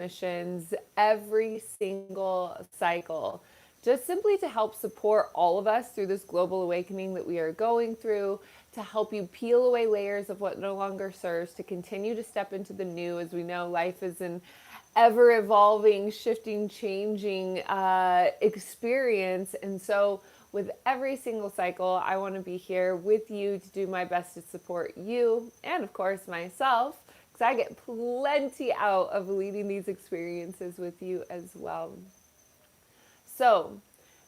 missions every single cycle, just simply to help support all of us through this global awakening that we are going through, to help you peel away layers of what no longer serves, to continue to step into the new. As we know, life is an ever evolving, shifting, changing experience. And so, with every single cycle, I want to be here with you to do my best to support you and, of course, myself, because I get plenty out of leading these experiences with you as well. So,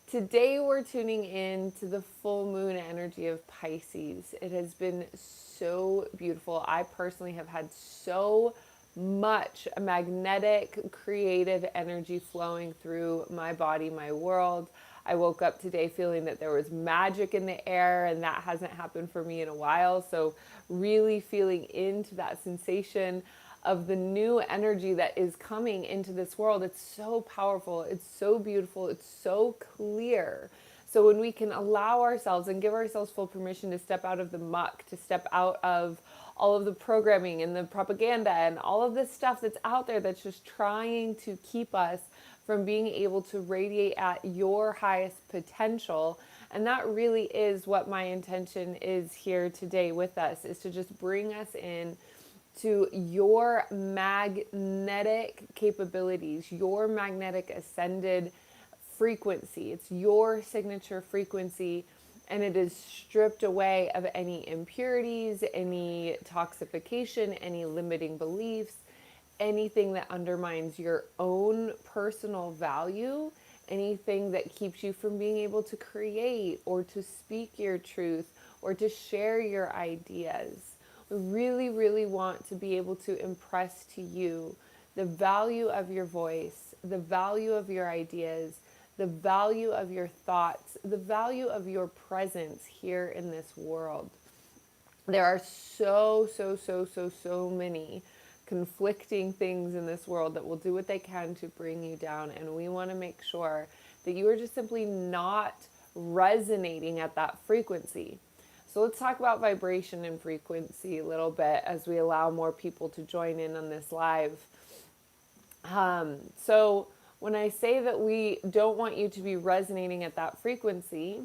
today we're tuning in to the full moon energy of Pisces. It has been so beautiful. I personally have had so much magnetic, creative energy flowing through my body, my world. I woke up today feeling that there was magic in the air, and that hasn't happened for me in a while. So, really feeling into that sensation of the new energy that is coming into this world. It's so powerful, it's so beautiful, it's so clear. So when we can allow ourselves and give ourselves full permission to step out of the muck, to step out of all of the programming and the propaganda and all of this stuff that's out there that's just trying to keep us from being able to radiate at your highest potential. And that really is what my intention is here today with us, is to just bring us in to your magnetic capabilities, your magnetic ascended frequency. It's your signature frequency, and it is stripped away of any impurities, any toxification, any limiting beliefs, anything that undermines your own personal value, anything that keeps you from being able to create or to speak your truth or to share your ideas. Really, really want to be able to impress to you the value of your voice, the value of your ideas, the value of your thoughts, the value of your presence here in this world. There are so many conflicting things in this world that will do what they can to bring you down. And we want to make sure that you are just simply not resonating at that frequency. So let's talk about vibration and frequency a little bit as we allow more people to join in on this live. So when I say that we don't want you to be resonating at that frequency,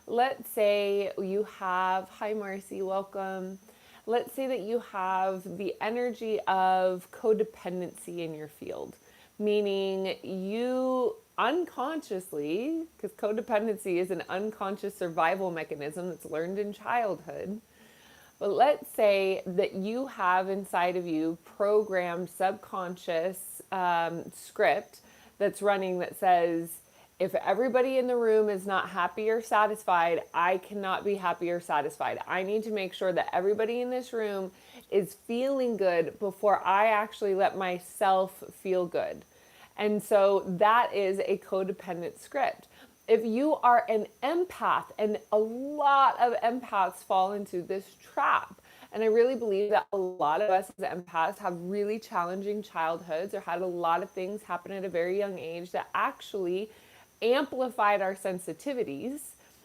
let's say you have, hi Marcy, welcome. Let's say that you have the energy of codependency in your field, meaning you unconsciously, because codependency is an unconscious survival mechanism that's learned in childhood. But let's say that you have inside of you programmed subconscious script that's running that says, if everybody in the room is not happy or satisfied, I cannot be happy or satisfied. I need to make sure that everybody in this room is feeling good before I actually let myself feel good. And so that is a codependent script. If you are an empath, and a lot of empaths fall into this trap, and I really believe that a lot of us as empaths have really challenging childhoods or had a lot of things happen at a very young age that actually amplified our sensitivities.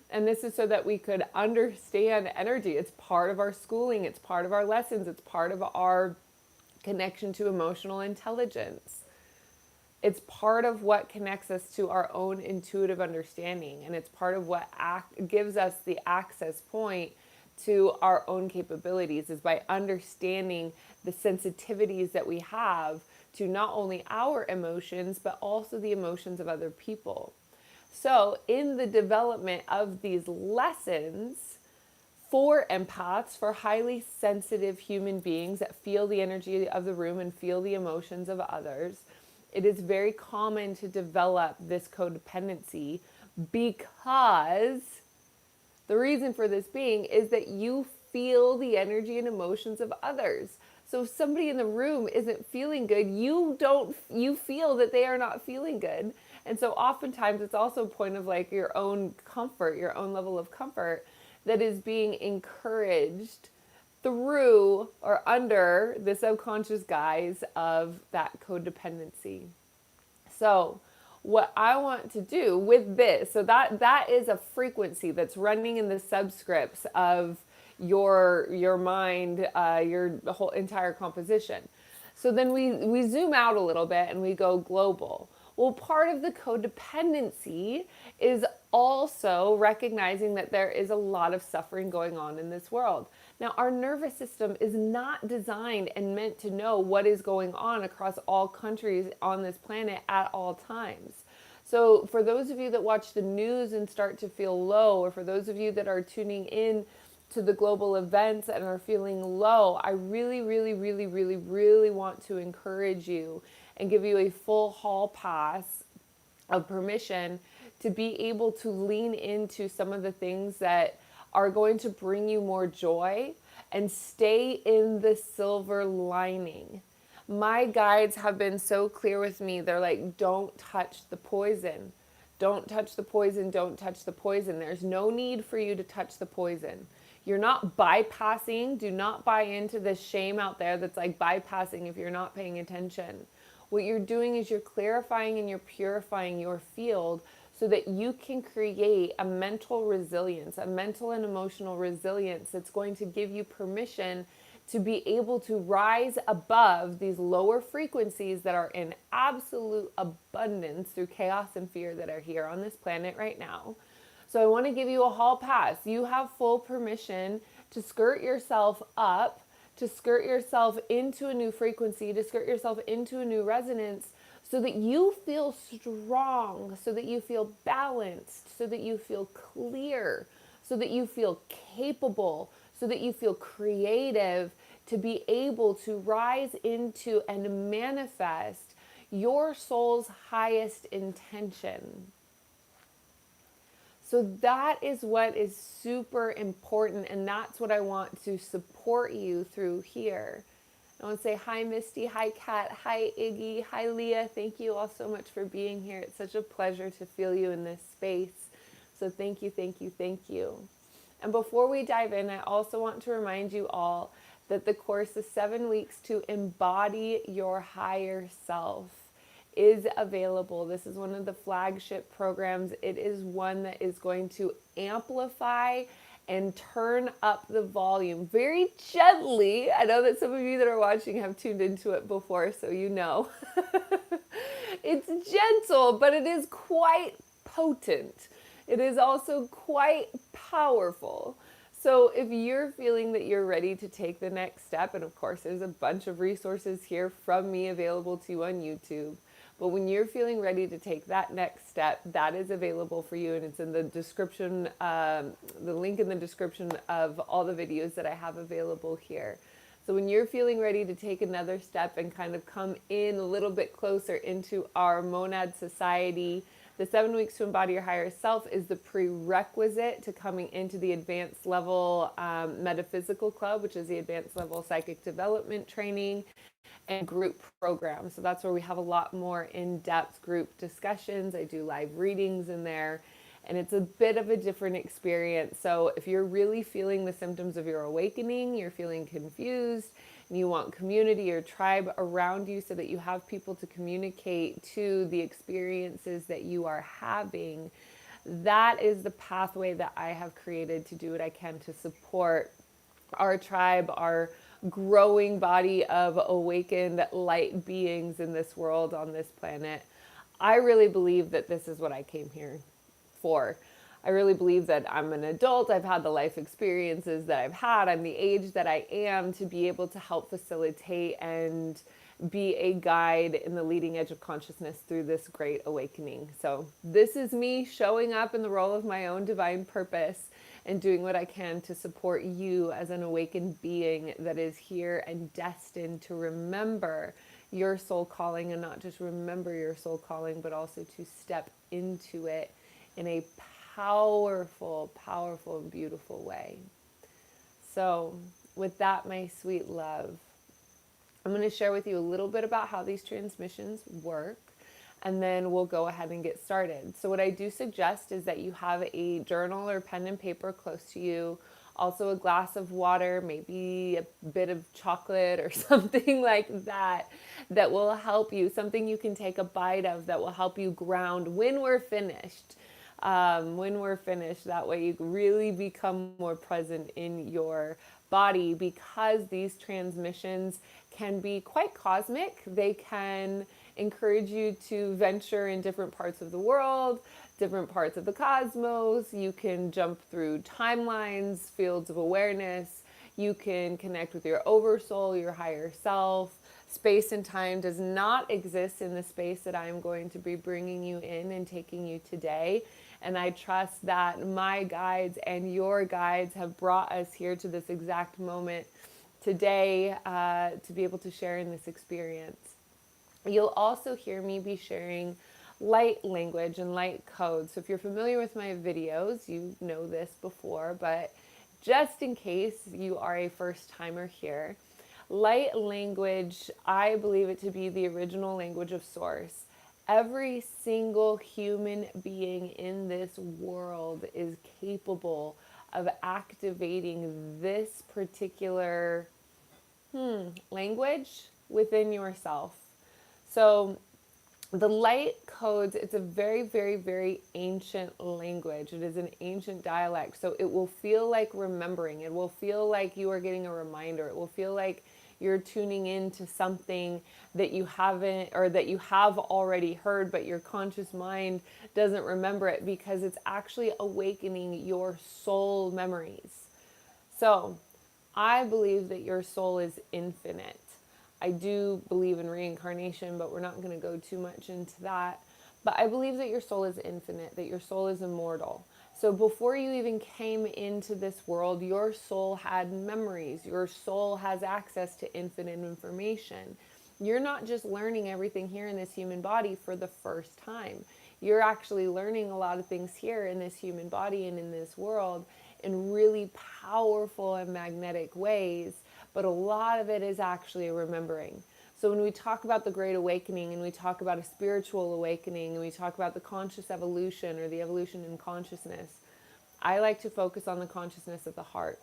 And this is so that we could understand energy. It's part of our schooling, it's part of our lessons, it's part of our connection to emotional intelligence. It's part of what connects us to our own intuitive understanding, and it's part of what gives us the access point to our own capabilities, is by understanding the sensitivities that we have to not only our emotions, but also the emotions of other people. So in the development of these lessons for empaths, for highly sensitive human beings that feel the energy of the room and feel the emotions of others, it is very common to develop this codependency, because the reason for this being is that you feel the energy and emotions of others. So if somebody in the room isn't feeling good, you feel that they are not feeling good. And so oftentimes it's also a point of like your own comfort, your own level of comfort that is being encouraged through or under the subconscious guise of that codependency. So what I want to do with this, so that is a frequency that's running in the subscripts of your mind, your whole entire composition. So then we zoom out a little bit and we go global. Well, part of the codependency is also recognizing that there is a lot of suffering going on in this world. Now, our nervous system is not designed and meant to know what is going on across all countries on this planet at all times. So, for those of you that watch the news and start to feel low, or for those of you that are tuning in to the global events and are feeling low, I really, really, really, really, really want to encourage you and give you a full hall pass of permission to be able to lean into some of the things that are going to bring you more joy and stay in the silver lining. My guides have been so clear with me. They're like, don't touch the poison. Don't touch the poison. Don't touch the poison. There's no need for you to touch the poison. You're not bypassing. Do not buy into this shame out there that's like bypassing if you're not paying attention. What you're doing is you're clarifying and you're purifying your field so that you can create a mental resilience, a mental and emotional resilience that's going to give you permission to be able to rise above these lower frequencies that are in absolute abundance through chaos and fear that are here on this planet right now. So I want to give you a hall pass. You have full permission to skirt yourself up, to skirt yourself into a new frequency, to skirt yourself into a new resonance so that you feel strong, so that you feel balanced, so that you feel clear, so that you feel capable, so that you feel creative to be able to rise into and manifest your soul's highest intention. So that is what is super important, and that's what I want to support you through here. I want to say hi, Misty, hi, Kat, hi, Iggy, hi, Leah. Thank you all so much for being here. It's such a pleasure to feel you in this space. So thank you, thank you, thank you. And before we dive in, I also want to remind you all that the course is 7 weeks to embody your higher self is available. This is one of the flagship programs. It is one that is going to amplify and turn up the volume very gently. I know that some of you that are watching have tuned into it before, so you know. It's gentle, but it is quite potent. It is also quite powerful. So if you're feeling that you're ready to take the next step, and of course there's a bunch of resources here from me available to you on YouTube, but when you're feeling ready to take that next step, that is available for you, and it's in the description, the link in the description of all the videos that I have available here. So when you're feeling ready to take another step and kind of come in a little bit closer into our monad society, the 7 weeks to embody your higher self is the prerequisite to coming into the advanced level metaphysical club, which is the advanced level psychic development training and group program. So that's where we have a lot more in-depth group discussions. I do live readings in there, and it's a bit of a different experience. So if you're really feeling the symptoms of your awakening, you're feeling confused, and you want community or tribe around you so that you have people to communicate to the experiences that you are having, that is the pathway that I have created to do what I can to support our tribe, our growing body of awakened light beings in this world, on this planet. I really believe that this is what I came here for. I really believe that I'm an adult. I've had the life experiences that I've had. I'm the age that I am to be able to help facilitate and be a guide in the leading edge of consciousness through this great awakening. So this is me showing up in the role of my own divine purpose and doing what I can to support you as an awakened being that is here and destined to remember your soul calling, and not just remember your soul calling, but also to step into it in a powerful, powerful, and beautiful way. So with that, my sweet love, I'm going to share with you a little bit about how these transmissions work, and then we'll go ahead and get started. So what I do suggest is that you have a journal or pen and paper close to you, also a glass of water, maybe a bit of chocolate or something like that, that will help you, something you can take a bite of that will help you ground when we're finished. That way you really become more present in your body, because these transmissions can be quite cosmic. They can encourage you to venture in different parts of the world, different parts of the cosmos. You can jump through timelines, fields of awareness. You can connect with your oversoul, your higher self. Space and time does not exist in the space that I'm going to be bringing you in and taking you today. And I trust that my guides and your guides have brought us here to this exact moment today to be able to share in this experience. You'll also hear me be sharing light language and light codes. So if you're familiar with my videos, you know this before, but just in case you are a first timer here, light language, I believe it to be the original language of Source. Every single human being in this world is capable of activating this particular language within yourself. So the light codes, it's a very, very, very ancient language. It is an ancient dialect. So it will feel like remembering. It will feel like you are getting a reminder. It will feel like you're tuning into something that you haven't, or that you have already heard, but your conscious mind doesn't remember it, because it's actually awakening your soul memories. So I believe that your soul is infinite. I do believe in reincarnation, but we're not going to go too much into that. But I believe that your soul is infinite, that your soul is immortal. So before you even came into this world, your soul had memories. Your soul has access to infinite information. You're not just learning everything here in this human body for the first time. You're actually learning a lot of things here in this human body and in this world in really powerful and magnetic ways. But a lot of it is actually remembering. So when we talk about the Great Awakening, and we talk about a spiritual awakening, and we talk about the conscious evolution, or the evolution in consciousness, I like to focus on the consciousness of the heart.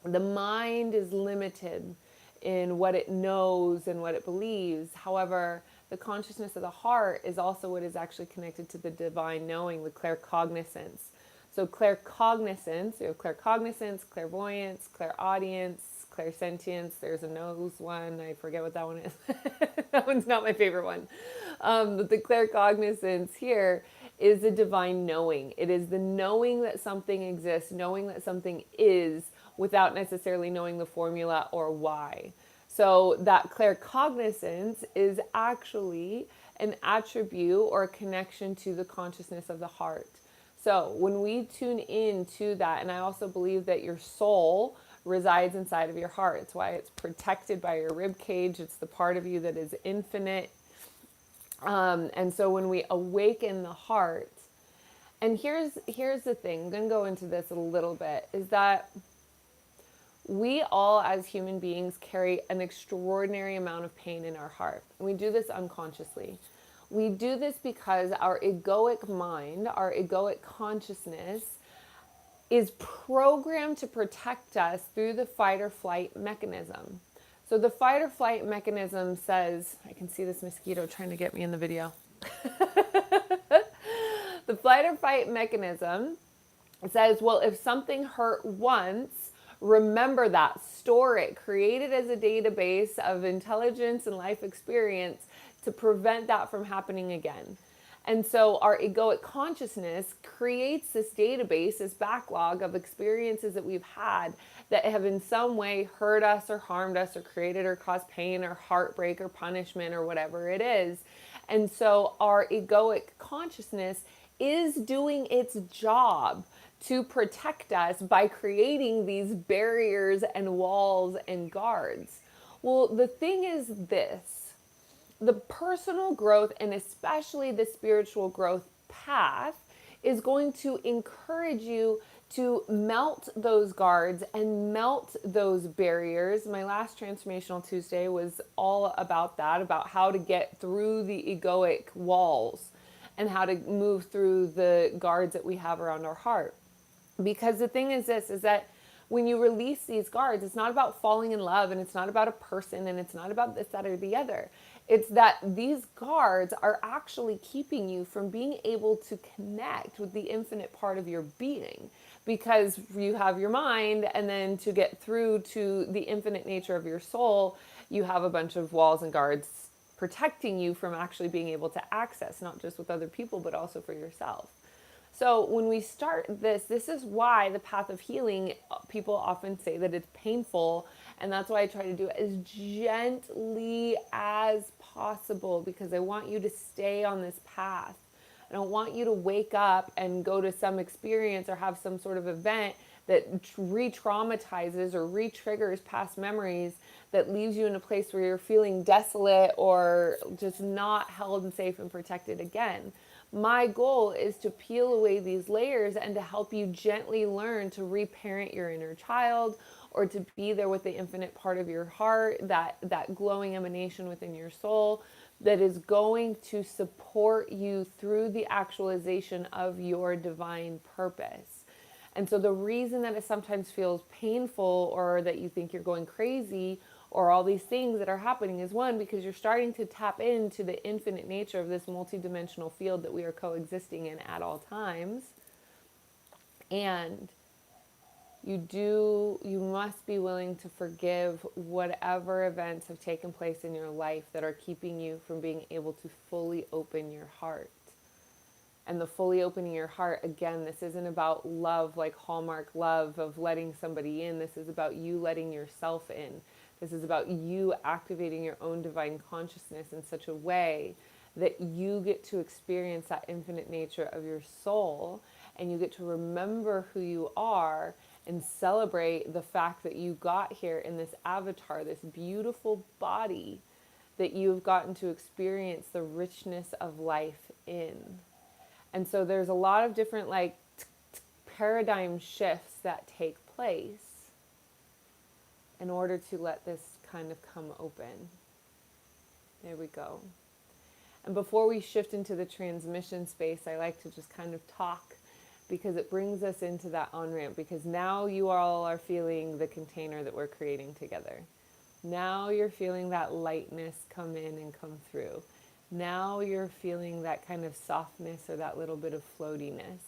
The mind is limited in what it knows and what it believes. However, the consciousness of the heart is also what is actually connected to the divine knowing, the claircognizance. So claircognizance, you have claircognizance, clairvoyance, clairaudience, clairsentience. There's a nose one. I forget what that one is. That one's not my favorite one. But the claircognizance here is the divine knowing. It is the knowing that something exists, knowing that something is, without necessarily knowing the formula or why. So that claircognizance is actually an attribute or a connection to the consciousness of the heart. So when we tune in to that, and I also believe that your soul resides inside of your heart. It's why it's protected by your rib cage. It's the part of you that is infinite. And so when we awaken the heart, and here's the thing, I'm going to go into this a little bit, is that we all as human beings carry an extraordinary amount of pain in our heart. And we do this unconsciously. We do this because our egoic mind, our egoic consciousness, is programmed to protect us through the fight or flight mechanism. So the fight or flight mechanism says, I can see this mosquito trying to get me in the video. The flight or fight mechanism says, well, if something hurt once, remember that, store it, create it as a database of intelligence and life experience to prevent that from happening again. And so our egoic consciousness creates this database, this backlog of experiences that we've had that have in some way hurt us or harmed us or created or caused pain or heartbreak or punishment or whatever it is. And so our egoic consciousness is doing its job to protect us by creating these barriers and walls and guards. Well, the thing is this. The personal growth, and especially the spiritual growth path, is going to encourage you to melt those guards and melt those barriers. My last Transformational Tuesday was all about that, about how to get through the egoic walls and how to move through the guards that we have around our heart. Because the thing is this, is that when you release these guards, it's not about falling in love, and it's not about a person, and it's not about this, that, or the other. It's that these guards are actually keeping you from being able to connect with the infinite part of your being, because you have your mind, and then to get through to the infinite nature of your soul, you have a bunch of walls and guards protecting you from actually being able to access, not just with other people, but also for yourself. So when we start this is why the path of healing, people often say that it's painful. And that's why I try to do it as gently as possible, because I want you to stay on this path. I don't want you to wake up and go to some experience or have some sort of event that re-traumatizes or re-triggers past memories, that leaves you in a place where you're feeling desolate or just not held and safe and protected again. My goal is to peel away these layers and to help you gently learn to reparent your inner child, or to be there with the infinite part of your heart, that glowing emanation within your soul that is going to support you through the actualization of your divine purpose. And so the reason that it sometimes feels painful, or that you think you're going crazy, or all these things that are happening, is one, because you're starting to tap into the infinite nature of this multidimensional field that we are coexisting in at all times. And you must be willing to forgive whatever events have taken place in your life that are keeping you from being able to fully open your heart. And the fully opening your heart, again, this isn't about love, like Hallmark love of letting somebody in. This is about you letting yourself in. This is about you activating your own divine consciousness in such a way that you get to experience that infinite nature of your soul, and you get to remember who you are and celebrate the fact that you got here in this avatar, this beautiful body that you've gotten to experience the richness of life in. And so there's a lot of different paradigm shifts that take place in order to let this kind of come open. There we go. And before we shift into the transmission space, I like to just kind of talk, because it brings us into that on-ramp, because now you all are feeling the container that we're creating together. Now you're feeling that lightness come in and come through. Now you're feeling that kind of softness, or that little bit of floatiness.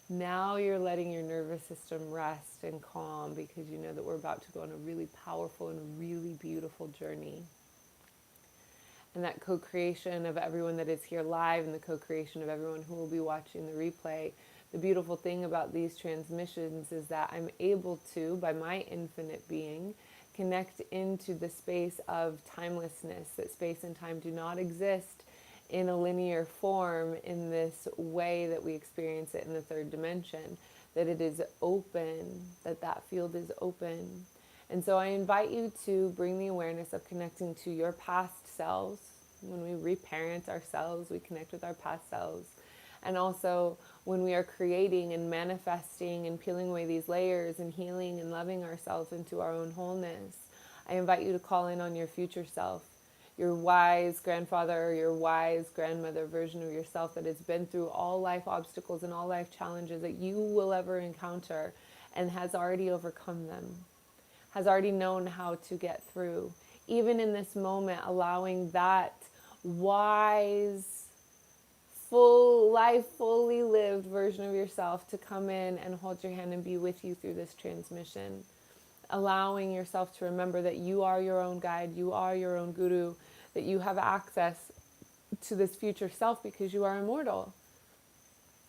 Now you're letting your nervous system rest and calm, because you know that we're about to go on a really powerful and really beautiful journey. And that co-creation of everyone that is here live, and the co-creation of everyone who will be watching the replay. The beautiful thing about these transmissions is that I'm able to, by my infinite being, connect into the space of timelessness, that space and time do not exist in a linear form in this way that we experience it in the third dimension, that it is open, that field is open. And so I invite you to bring the awareness of connecting to your past selves. When we reparent ourselves, we connect with our past selves. And also when we are creating and manifesting and peeling away these layers and healing and loving ourselves into our own wholeness, I invite you to call in on your future self, your wise grandfather or your wise grandmother version of yourself that has been through all life obstacles and all life challenges that you will ever encounter, and has already overcome them, has already known how to get through. Even in this moment, allowing that wise, full life, fully lived version of yourself to come in and hold your hand and be with you through this transmission. Allowing yourself to remember that you are your own guide, you are your own guru, that you have access to this future self because you are immortal.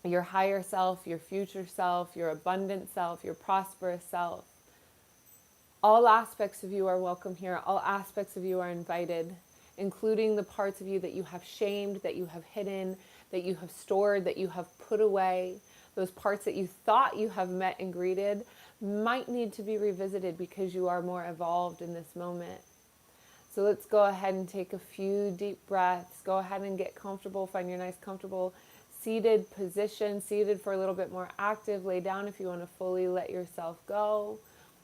Your higher self, your future self, your abundant self, your prosperous self. All aspects of you are welcome here. All aspects of you are invited, including the parts of you that you have shamed, that you have hidden, that you have stored, that you have put away. Those parts that you thought you have met and greeted might need to be revisited because you are more evolved in this moment. So let's go ahead and take a few deep breaths. Go ahead and get comfortable. Find your nice, comfortable seated position. Seated for a little bit more active. Lay down if you want to fully let yourself go.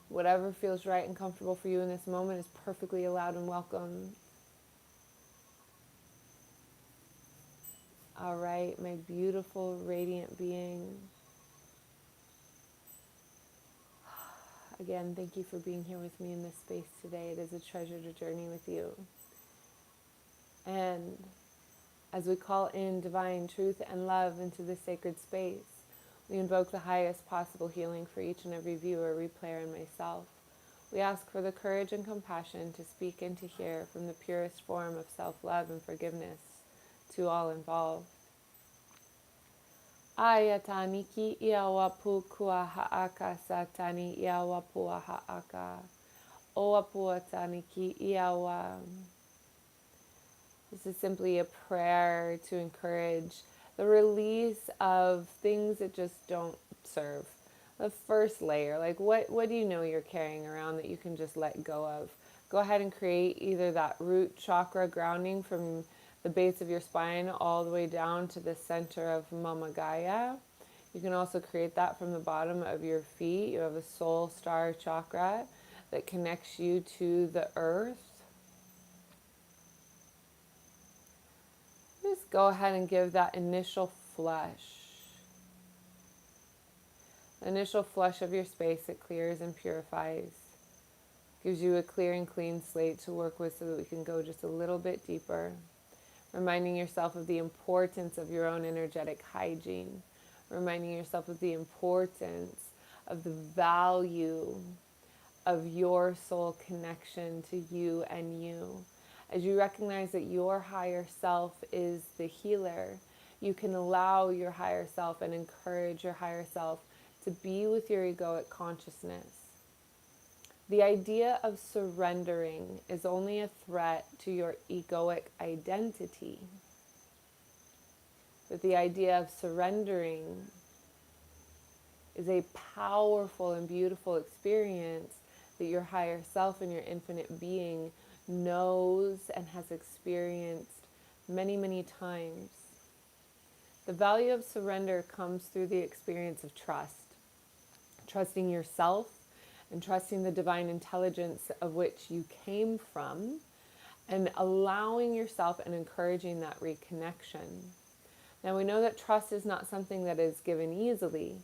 Whatever feels right and comfortable for you in this moment is perfectly allowed and welcome. All right, my beautiful, radiant being. Again, thank you for being here with me in this space today. It is a treasure to journey with you. And as we call in divine truth and love into this sacred space, we invoke the highest possible healing for each and every viewer, replayer, and myself. We ask for the courage and compassion to speak and to hear from the purest form of self-love and forgiveness to all involved. Ayatani ki iawapu kua haaka satani iawapu haaka. Oapuatani ki iawa. This is simply a prayer to encourage the release of things that just don't serve. The first layer, like what do you know you're carrying around that you can just let go of? Go ahead and create either that root chakra grounding from the base of your spine all the way down to the center of Mama Gaia. You can also create that from the bottom of your feet. You have a soul star chakra that connects you to the earth. Just go ahead and give that initial flush. The initial flush of your space that clears and purifies. Gives you a clear and clean slate to work with so that we can go just a little bit deeper. Reminding yourself of the importance of your own energetic hygiene. Reminding yourself of the importance of the value of your soul connection to you and you. As you recognize that your higher self is the healer, you can allow your higher self and encourage your higher self to be with your egoic consciousness. The idea of surrendering is only a threat to your egoic identity. But the idea of surrendering is a powerful and beautiful experience that your higher self and your infinite being knows and has experienced many, many times. The value of surrender comes through the experience of trust. Trusting yourself and trusting the divine intelligence of which you came from, and allowing yourself and encouraging that reconnection. Now we know that trust is not something that is given easily.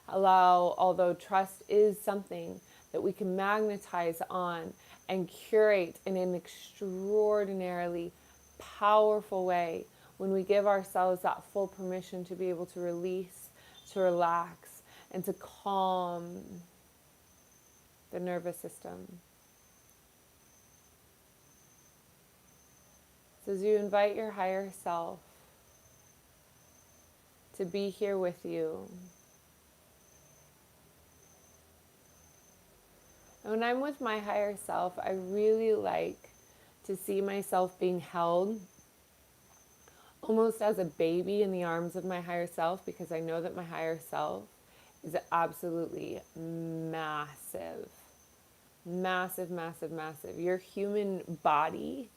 Although trust is something that we can magnetize on and curate in an extraordinarily powerful way when we give ourselves that full permission to be able to release, to relax, and to calm the nervous system. So as you invite your higher self to be here with you, and when I'm with my higher self, I really like to see myself being held almost as a baby in the arms of my higher self, because I know that my higher self is absolutely massive. Massive, massive, massive. Your human body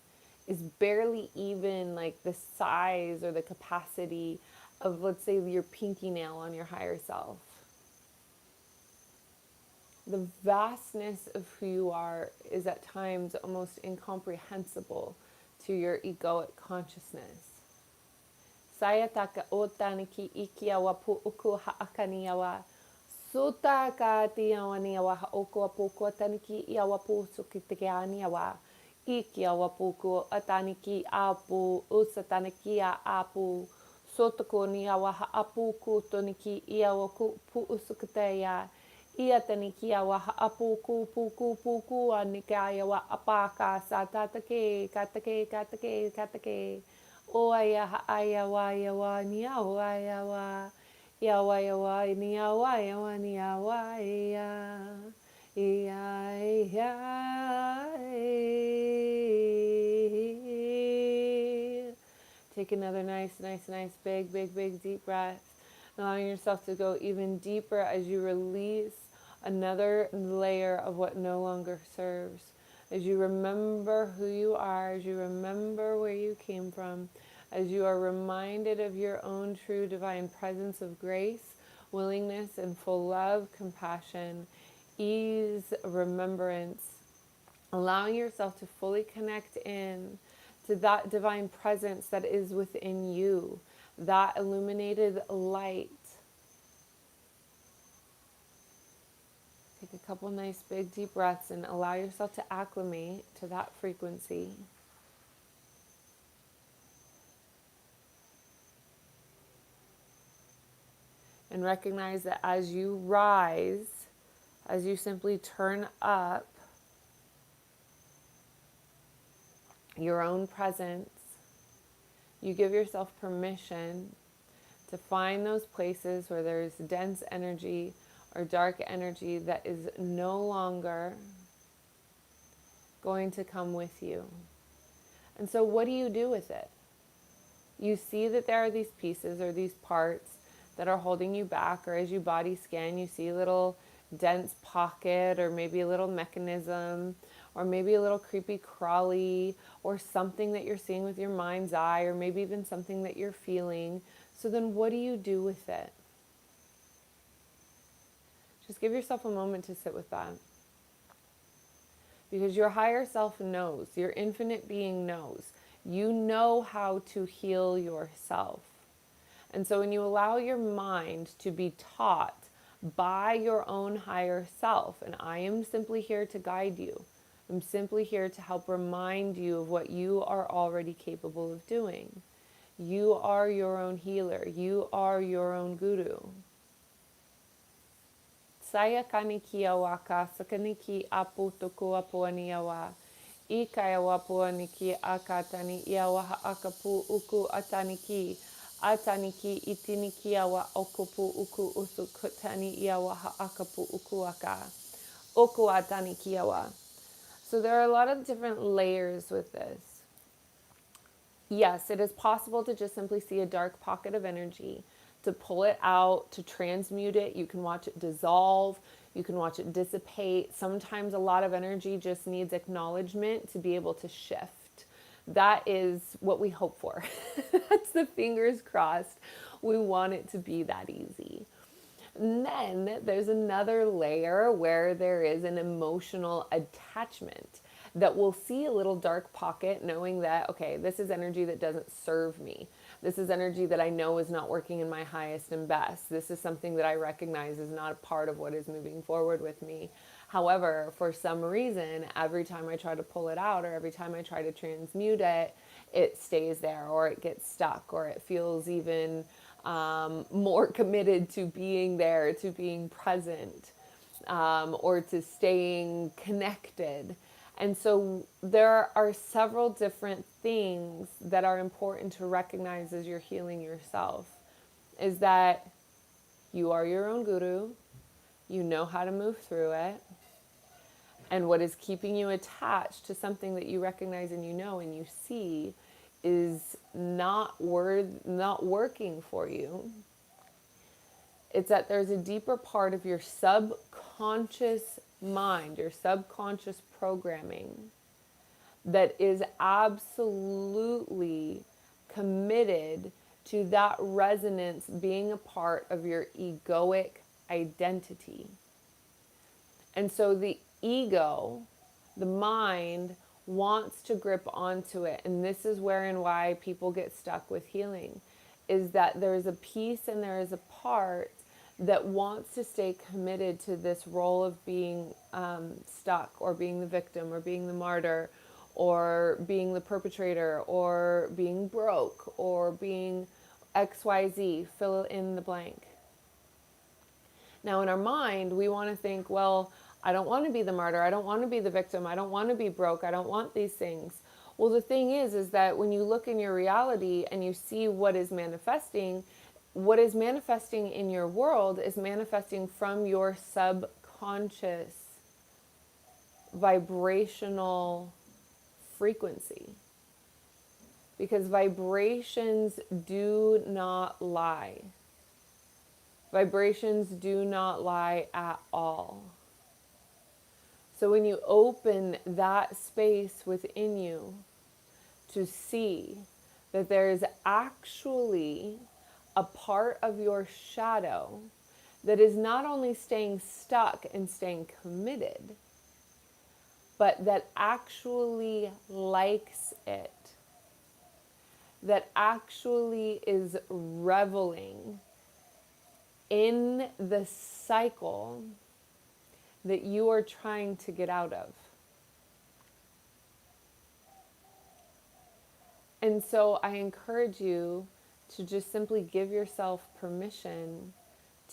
is barely even like the size or the capacity of, let's say, your pinky nail on your higher self. The vastness of who you are is at times almost incomprehensible to your egoic consciousness. Sayataka otaniki ikiawa pu uku haakaniawa. Suta ka tiawaniawa haokua puku taniki iawa pu sukitikianiawa. Ikiawa puku ataniki apu usataniki apu. Sotoko niawa haapu kutoniki iawa pu usukiteya. Ia taniki awa haapu ku puku anikaya wa apaka sa tatake katake katake katake. O ayawa yawa niawa yawa. Yawa yawa niawa yawa niawa ya. Ya. Take another nice, big deep breath. Allowing yourself to go even deeper as you release another layer of what no longer serves. As you remember who you are, as you remember where you came from, as you are reminded of your own true divine presence of grace, willingness, and full love, compassion, ease, remembrance, allowing yourself to fully connect in to that divine presence that is within you, that illuminated light. Take a couple nice big deep breaths and allow yourself to acclimate to that frequency. And recognize that as you rise, as you simply turn up, your own presence, you give yourself permission to find those places where there's dense energy or dark energy that is no longer going to come with you. And so what do you do with it? You see that there are these pieces or these parts that are holding you back, or as you body scan, you see a little dense pocket, or maybe a little mechanism, or maybe a little creepy crawly, or something that you're seeing with your mind's eye, or maybe even something that you're feeling. So then what do you do with it? Just give yourself a moment to sit with that. Because your higher self knows, your infinite being knows. You know how to heal yourself. And so when you allow your mind to be taught by your own higher self, and I am simply here to guide you, I'm simply here to help remind you of what you are already capable of doing. You are your own healer. You are your own guru. Saya kaniki awaka sakaniki apu tuku apuani awa. Ika awapuaniki akatani iawa akapu uku ataniki. Ataniki itiniki awa okupu uku usukutani iawa akapu uku aka. Oku ataniki awa. So there are a lot of different layers with this. Yes, it is possible to just simply see a dark pocket of energy, to pull it out, to transmute it. You can watch it dissolve. You can watch it dissipate. Sometimes a lot of energy just needs acknowledgement to be able to shift. That is what we hope for. That's the fingers crossed. We want it to be that easy. And then there's another layer where there is an emotional attachment that will see a little dark pocket knowing that, okay, this is energy that doesn't serve me. This is energy that I know is not working in my highest and best. This is something that I recognize is not a part of what is moving forward with me. However, for some reason, every time I try to pull it out or every time I try to transmute it, it stays there or it gets stuck or it feels even more committed to being there, to being present, or to staying connected. And so there are several different things that are important to recognize as you're healing yourself. Is that you are your own guru, you know how to move through it, and what is keeping you attached to something that you recognize and you know and you see is not working for you. It's that there's a deeper part of your subconscious mind, your subconscious programming, that is absolutely committed to that resonance being a part of your egoic identity. And so the ego, the mind, wants to grip onto it. And this is where and why people get stuck with healing, is that there is a piece and there is a part that wants to stay committed to this role of being stuck or being the victim or being the martyr or being the perpetrator or being broke or being XYZ, fill in the blank. Now in our mind, we want to think, well, I don't want to be the martyr. I don't want to be the victim. I don't want to be broke. I don't want these things. Well, the thing is that when you look in your reality and you see what is manifesting in your world is manifesting from your subconscious vibrational frequency. Because vibrations do not lie. Vibrations do not lie at all. So when you open that space within you to see that there is actually a part of your shadow that is not only staying stuck and staying committed, but that actually likes it, that actually is reveling in the cycle that you are trying to get out of. And so I encourage you to just simply give yourself permission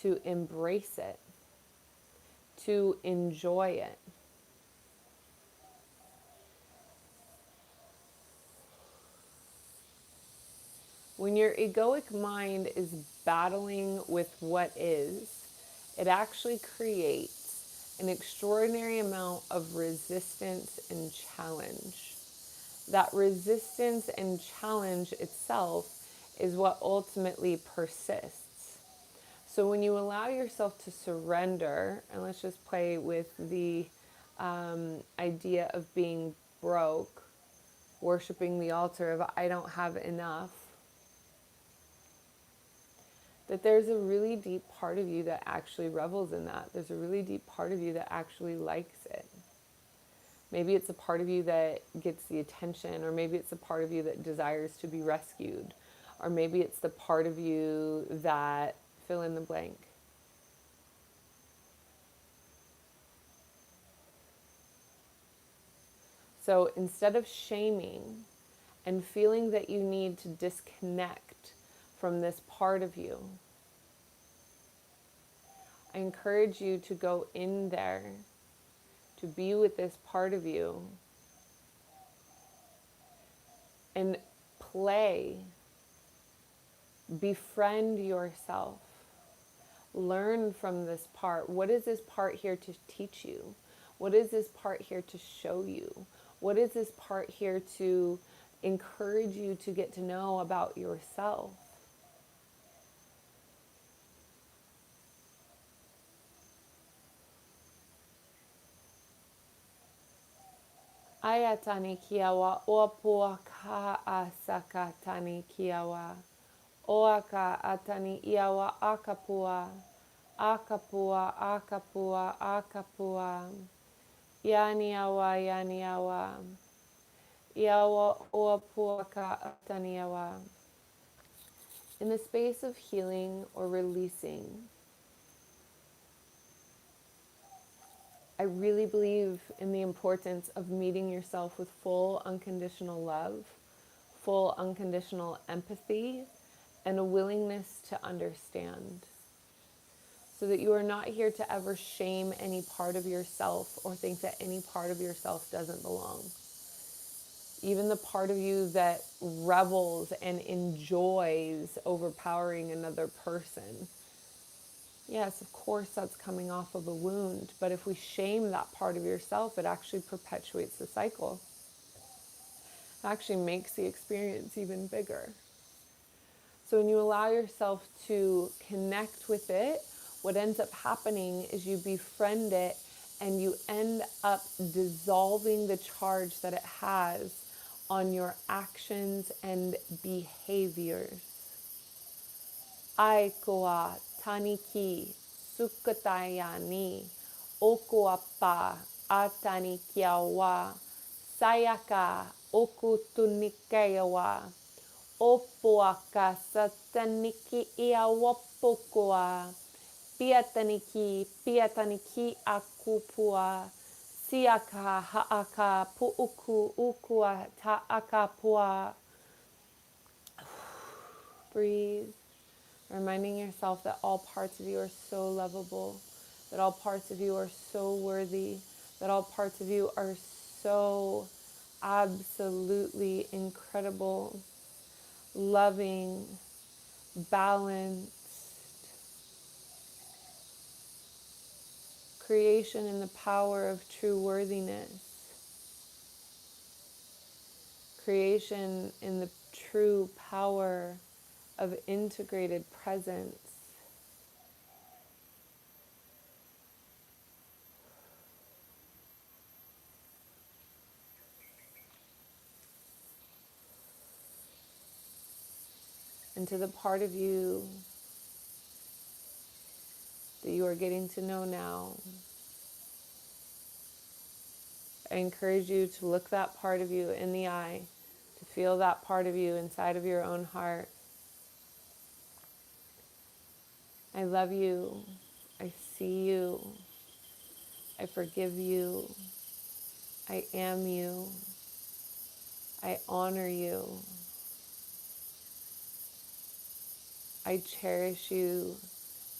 to embrace it, to enjoy it. When your egoic mind is battling with what is, it actually creates an extraordinary amount of resistance and challenge. That resistance and challenge itself is what ultimately persists. So when you allow yourself to surrender, and let's just play with the idea of being broke, worshiping the altar of I don't have enough, that there's a really deep part of you that actually revels in that. There's a really deep part of you that actually likes it. Maybe it's a part of you that gets the attention, or maybe it's a part of you that desires to be rescued, or maybe it's the part of you that fill in the blank. So instead of shaming and feeling that you need to disconnect from this part of you, I encourage you to go in there, to be with this part of you, and play, befriend yourself. Learn from this part. What is this part here to teach you? What is this part here to show you? What is this part here to encourage you to get to know about yourself? Ayatani kiawa opua ka asaka tani kiawa. Oaka atani iawa akapua. Akapua, akapua, akapua. Yaniawa, yaniawa. Iawa oapuaka ataniawa. In the space of healing or releasing, I really believe in the importance of meeting yourself with full unconditional love, full unconditional empathy, and a willingness to understand. So that you are not here to ever shame any part of yourself or think that any part of yourself doesn't belong. Even the part of you that revels and enjoys overpowering another person. Yes, of course, that's coming off of a wound. But if we shame that part of yourself, it actually perpetuates the cycle. It actually makes the experience even bigger. So when you allow yourself to connect with it, what ends up happening is you befriend it and you end up dissolving the charge that it has on your actions and behaviors. Aikoa taniki sukatayani okuapa atani kiawa sayaka okutunikeawa opoaka sataniki iawapokua piataniki akupua siaka haaka puuku ukua taakapua. Breathe. Reminding yourself that all parts of you are so lovable, that all parts of you are so worthy, that all parts of you are so absolutely incredible, loving, balanced. Creation in the power of true worthiness. Creation in the true power of integrated presence. And to the part of you that you are getting to know now, I encourage you to look that part of you in the eye, to feel that part of you inside of your own heart. I love you. I see you. I forgive you. I am you. I honor you. I cherish you.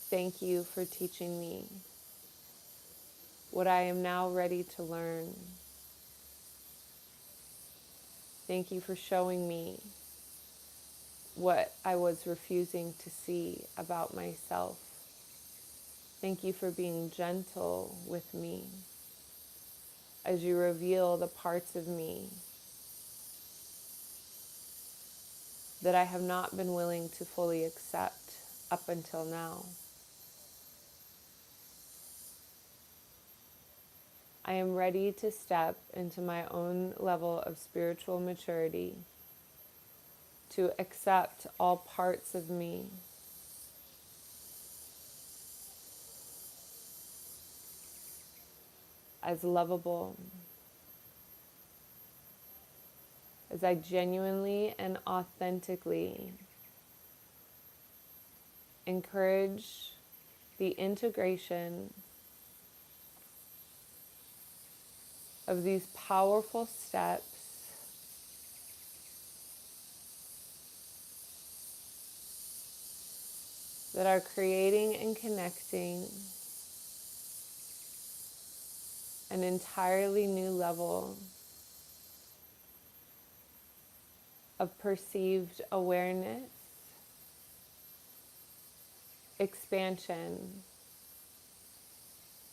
Thank you for teaching me what I am now ready to learn. Thank you for showing me what I was refusing to see about myself. Thank you for being gentle with me as you reveal the parts of me that I have not been willing to fully accept up until now. I am ready to step into my own level of spiritual maturity, to accept all parts of me as lovable, as I genuinely and authentically encourage the integration of these powerful steps that are creating and connecting an entirely new level of perceived awareness, expansion,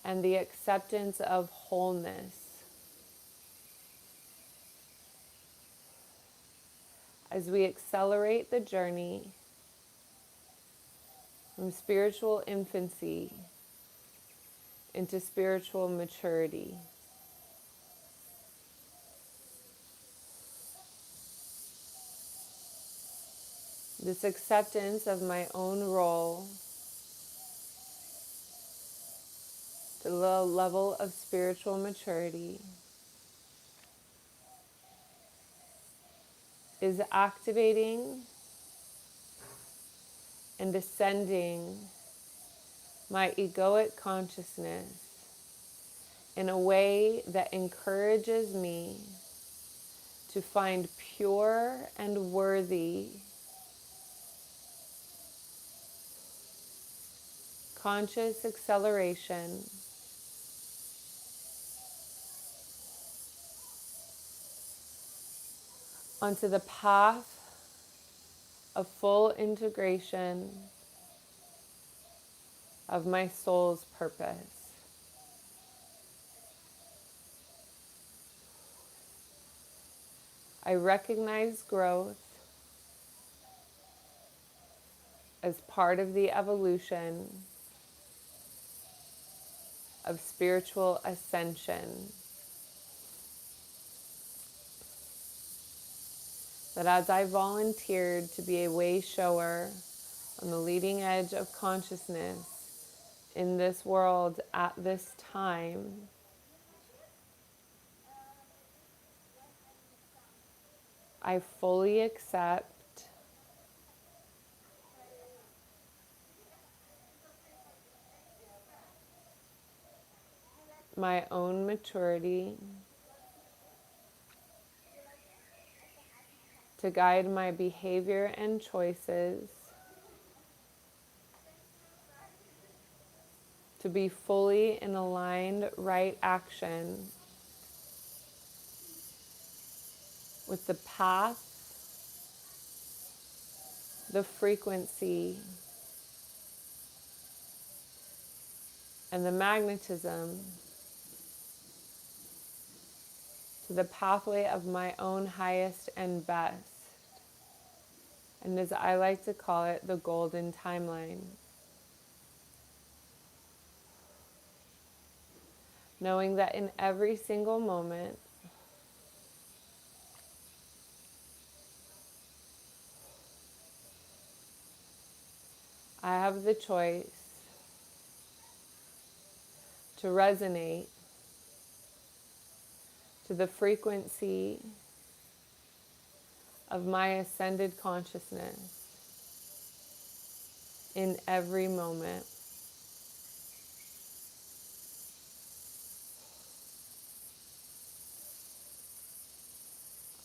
and the acceptance of wholeness as we accelerate the journey from spiritual infancy into spiritual maturity. This acceptance of my own role to the level of spiritual maturity is activating and ascending my egoic consciousness in a way that encourages me to find pure and worthy conscious acceleration onto the path of full integration of my soul's purpose. I recognize growth as part of the evolution of spiritual ascension. That as I volunteered to be a way shower on the leading edge of consciousness in this world at this time, I fully accept my own maturity to guide my behavior and choices, to be fully in aligned right action with the path, the frequency, and the magnetism to the pathway of my own highest and best. And as I like to call it, the golden timeline. Knowing that in every single moment, I have the choice to resonate to the frequency of my ascended consciousness in every moment.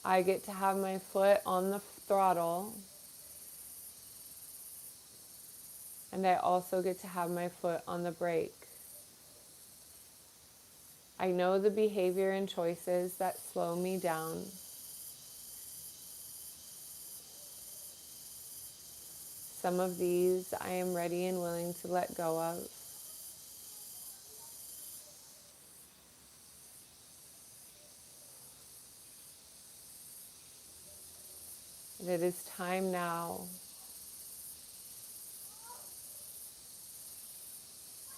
I get to have my foot on the throttle, and I also get to have my foot on the brake. I know the behavior and choices that slow me down. Some of these I am ready and willing to let go of. And it is time now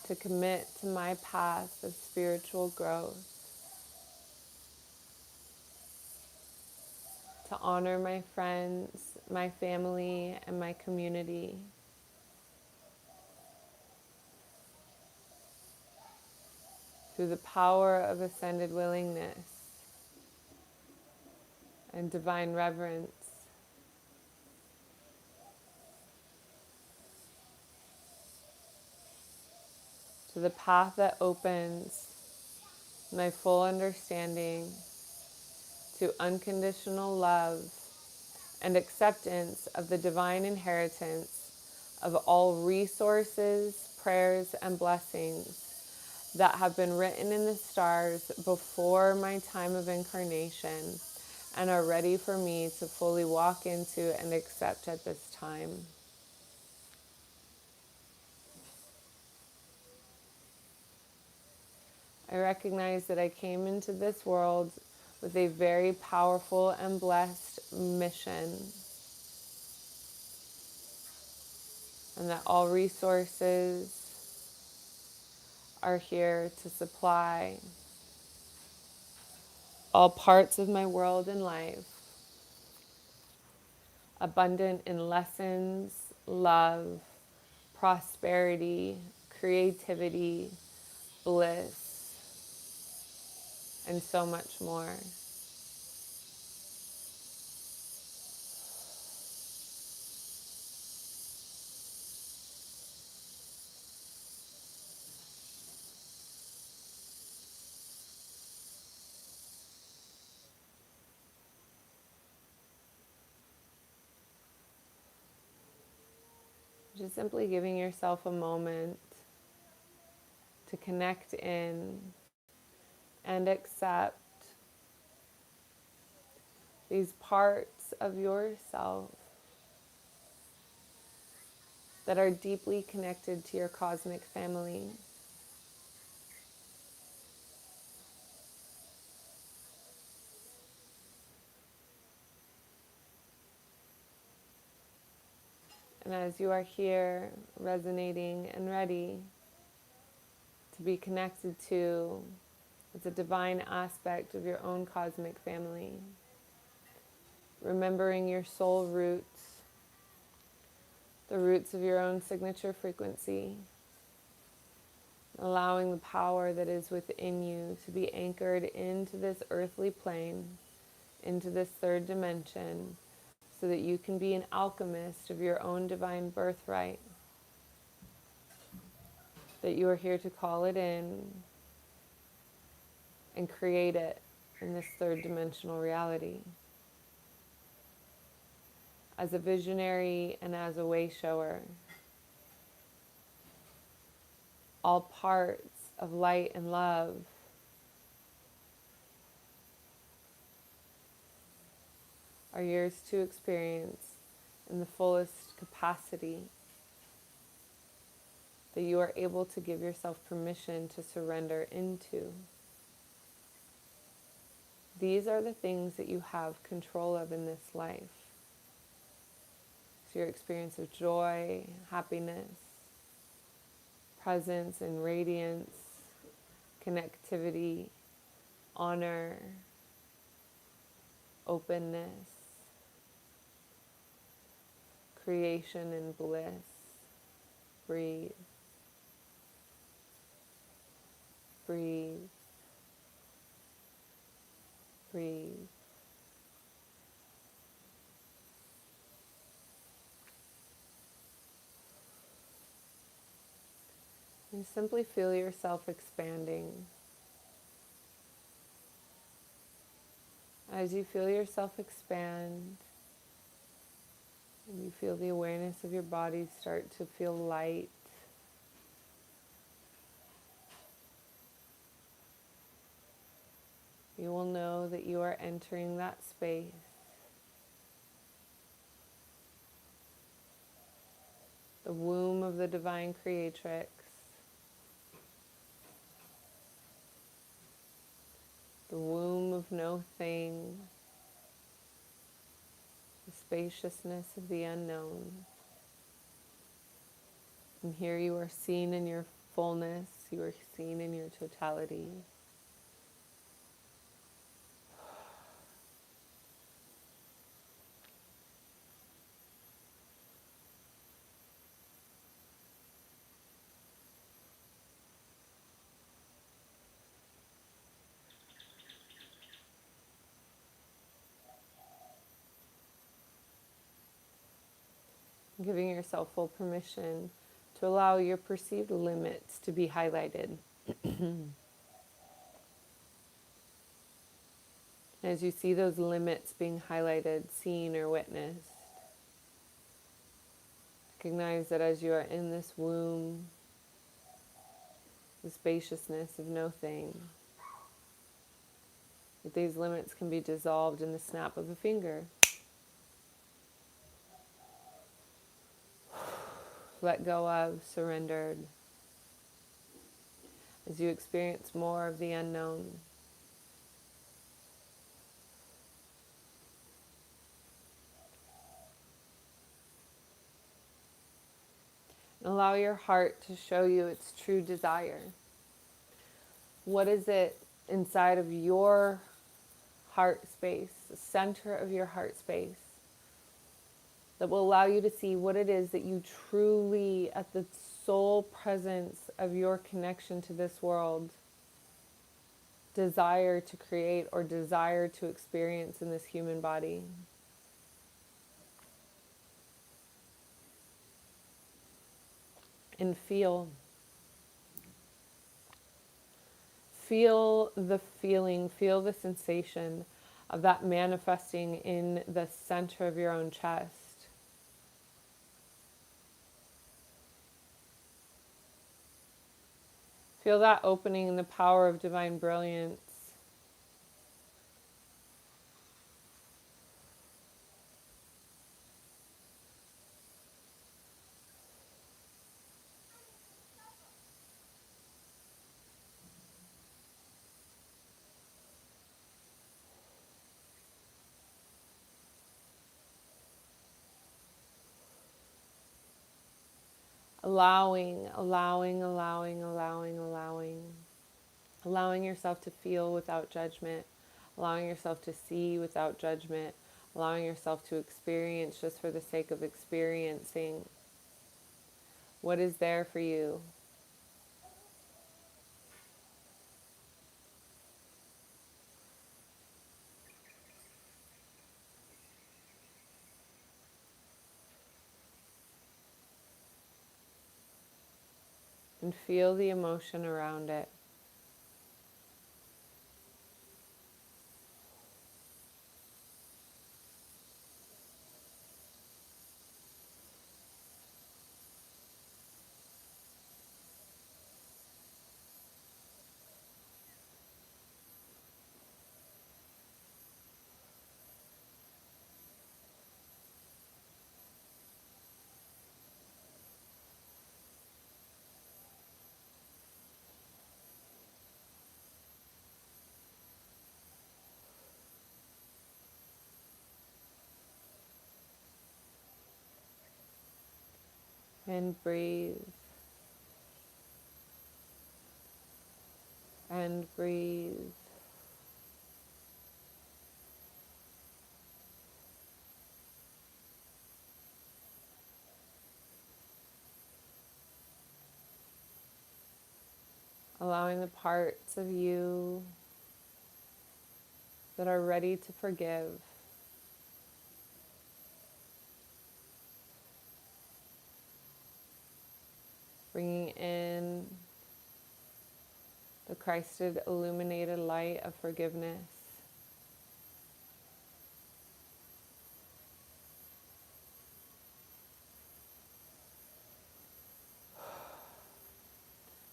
to commit to my path of spiritual growth, to honor my friends, my family, and my community. Through the power of ascended willingness and divine reverence, to the path that opens my full understanding to unconditional love and acceptance of the divine inheritance of all resources, prayers, and blessings that have been written in the stars before my time of incarnation and are ready for me to fully walk into and accept at this time. I recognize that I came into this world with a very powerful and blessed mission, and that all resources are here to supply all parts of my world and life, abundant in lessons, love, prosperity, creativity, bliss, and so much more. Just simply giving yourself a moment to connect in and accept these parts of yourself that are deeply connected to your cosmic family. And as you are here, resonating and ready to be connected to, it's a divine aspect of your own cosmic family. Remembering your soul roots, the roots of your own signature frequency, allowing the power that is within you to be anchored into this earthly plane, into this third dimension, so that you can be an alchemist of your own divine birthright, that you are here to call it in and create it in this third dimensional reality. As a visionary and as a way shower, all parts of light and love are yours to experience in the fullest capacity that you are able to give yourself permission to surrender into. These are the things that you have control of in this life. So your experience of joy, happiness, presence and radiance, connectivity, honor, openness, creation and bliss. Breathe. Breathe. Breathe. And simply feel yourself expanding. As you feel yourself expand, and you feel the awareness of your body start to feel light, you will know that you are entering that space the womb of the divine creatrix, the womb of no thing, the spaciousness of the unknown. And here you are seen in your fullness, you are seen in your totality. Giving yourself full permission to allow your perceived limits to be highlighted. As you see those limits being highlighted, seen, or witnessed, recognize that as you are in this womb, the spaciousness of no thing, that these limits can be dissolved in the snap of a finger. Let go of, surrendered, as you experience more of the unknown. And allow your heart to show you its true desire. What is it inside of your heart space, the center of your heart space, that will allow you to see what it is that you truly, at the soul presence of your connection to this world, desire to create or desire to experience in this human body. And feel the feeling, feel the sensation of that manifesting in the center of your own chest. Feel that opening in the power of divine brilliance. Allowing yourself to feel without judgment, allowing yourself to see without judgment, allowing yourself to experience just for the sake of experiencing what is there for you. And feel the emotion around it. And breathe. And breathe. Allowing the parts of you that are ready to forgive, bringing in the Christed illuminated light of forgiveness.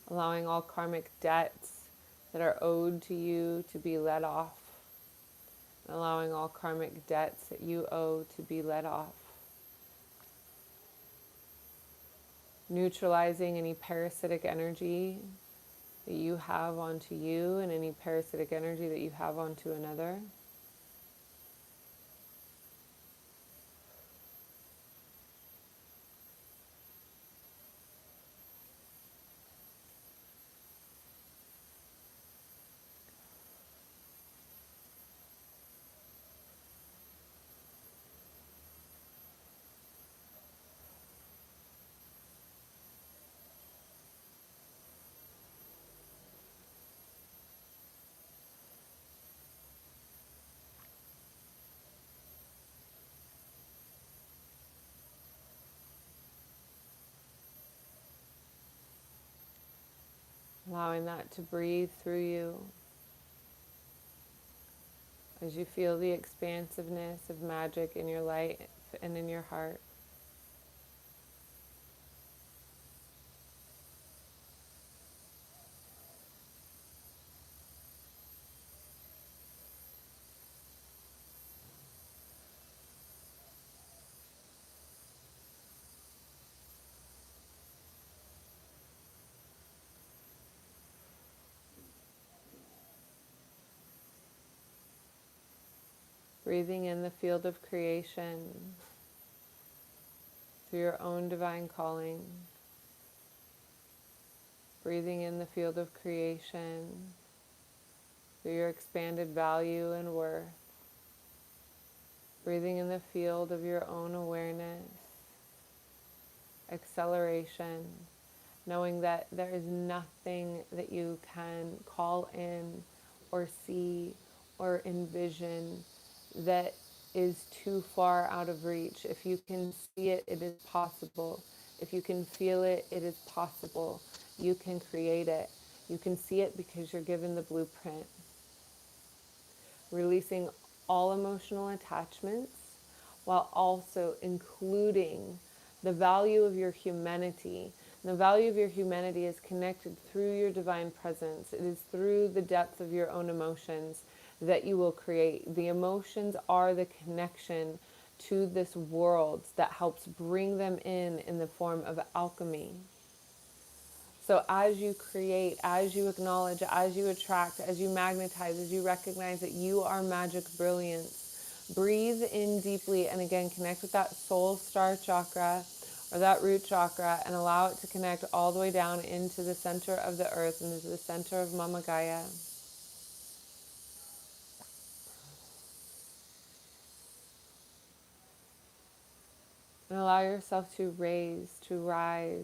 Allowing all karmic debts that are owed to you to be let off. Allowing all karmic debts that you owe to be let off. neutralizing any parasitic energy that you have onto you and any parasitic energy that you have onto another. Allowing that to breathe through you as you feel the expansiveness of magic in your light and in your heart. Breathing in the field of creation through your own divine calling. Breathing in the field of creation through your expanded value and worth. Breathing in the field of your own awareness, acceleration, knowing that there is nothing that you can call in or see or envision that is too far out of reach. If you can see it, it is possible. If you can feel it, it is possible. You can create it. You can see it because you're given the blueprint. Releasing all emotional attachments while also including the value of your humanity. And the value of your humanity is connected through your divine presence. It is through the depth of your own emotions that you will create. The emotions are the connection to this world that helps bring them in the form of alchemy. So as you create, as you acknowledge, as you attract, as you magnetize, as you recognize that you are magic brilliance, breathe in deeply and again connect with that soul star chakra or that root chakra and allow it to connect all the way down into the center of the earth and into the center of Mama Gaia. And allow yourself to raise, to rise.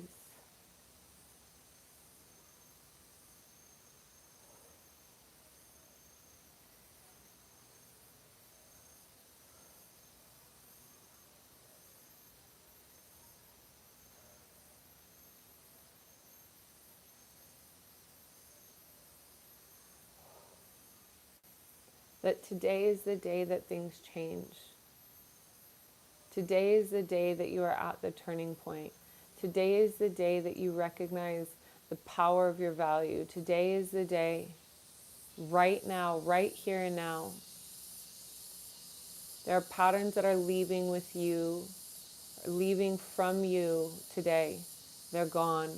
That today is the day that things change. Today is the day that you are at the turning point. Today is the day that you recognize the power of your value. Today is the day, right now, right here and now. There are patterns that are leaving with you, leaving from you today. They're gone.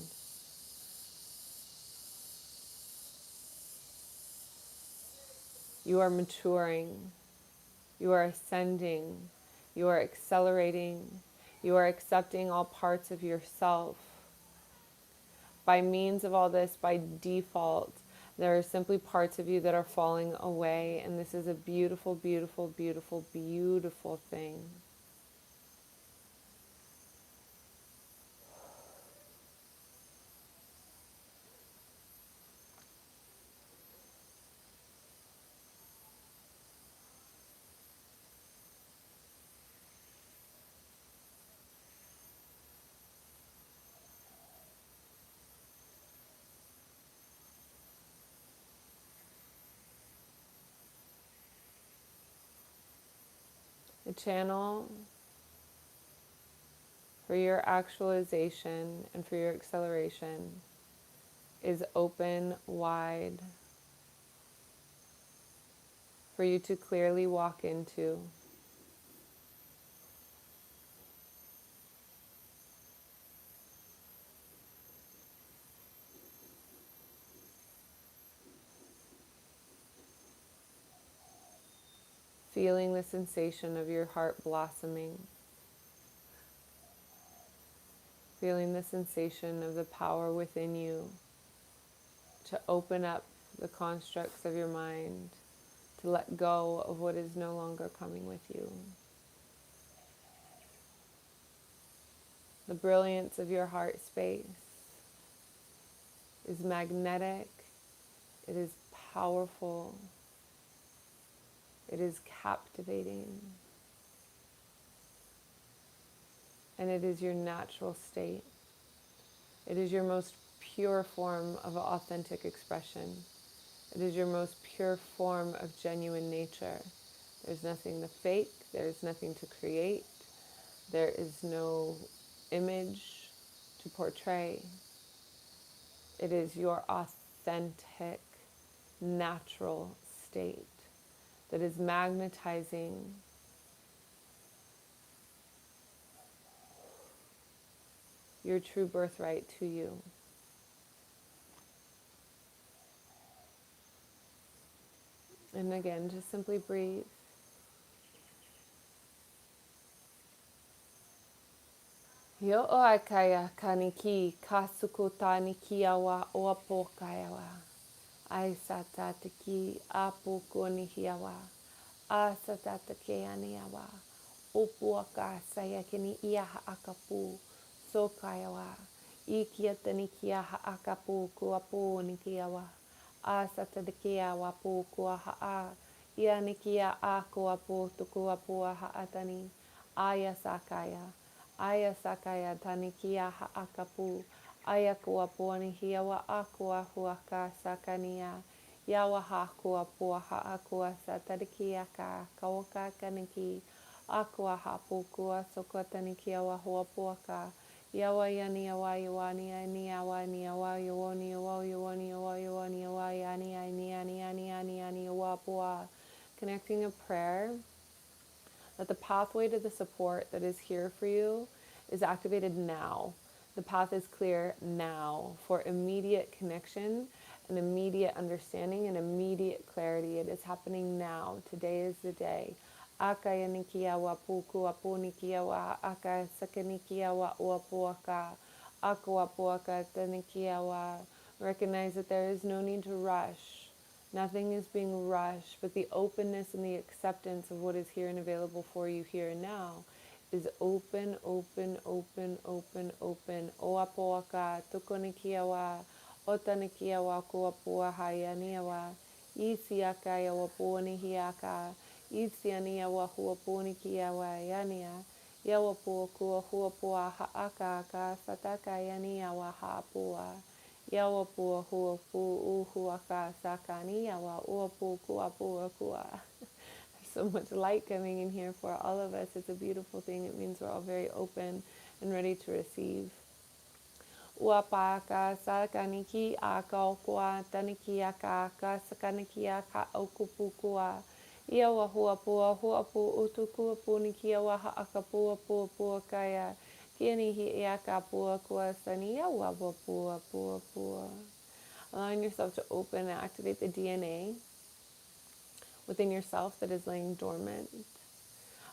You are maturing. You are ascending. You are accelerating. You are accepting all parts of yourself. By means of all this, by default, there are simply parts of you that are falling away, and this is a beautiful, beautiful, beautiful, beautiful thing. The channel for your actualization and for your acceleration is open wide for you to clearly walk into. feeling the sensation of your heart blossoming, feeling the sensation of the power within you to open up the constructs of your mind, to let go of what is no longer coming with you. The brilliance of your heart space is magnetic, it is powerful, it is captivating, and it is your natural state. It is your most pure form of authentic expression. It is your most pure form of genuine nature. There's nothing to fake, there's nothing to create, there is no image to portray. It is your authentic, natural state that is magnetizing your true birthright to you. And again, just simply breathe. Yo o akaya kaniki kasukuta niki awa oapo kayawa. Ai satataki apuko nihiawa. A satatake aniawa. Opuaka sayakini iaha akapu so kayawa. Ikiata nikiaha akapu kuapu nikiawa. A satatakia wapu kuaha a. Ia nikia a kuapu tukuapu aha atani. Aya sakaya. Aya sakaya tanikia haakapu. Aya kuapua ni hiawa akua huaka sakania. Yawa hakua pua haakua satarikia ka kawaka kaniki. Akua hapukua sokotanikia wa huapuaka. Yawa yani yawa yawani ani yawa ni yawa yawani yawa yawani yawa yawani yawa yani ani ani ani ani ani yawa pua. Connecting a prayer that the pathway to the support that is here for you is activated now. The path is clear now for immediate connection and immediate understanding and immediate clarity. It is happening now. Today is the day. Akaya nikia wa puku apu nikia wa aka sakanikia wa uapuaka. Akuapuaka tanikia wa. Recognize that there is no need to rush. Nothing is being rushed, but the openness and the acceptance of what is here and available for you here and now is open, open, open, open, open. Oapoaka, tukonikiawa, otanikiawa, kuapua hayaniawa, isiaka ya wapuani hiaka, isiania wa huapuani kiawa yania, yawapua kua huapua haaka ka sataka yania wa hapua. Yawapua huapu uhuaka sakani yawa uapu kuapu akua. There's so much light coming in here for all of us. It's a beautiful thing. It means we're all very open and ready to receive. Uapaka sakaniki aka okua taniki aka sakaniki aka okupukua. Iawa huapu utukuapu nikiawa haakapua pua kaya. Allowing yourself to open and activate the DNA within yourself that is laying dormant.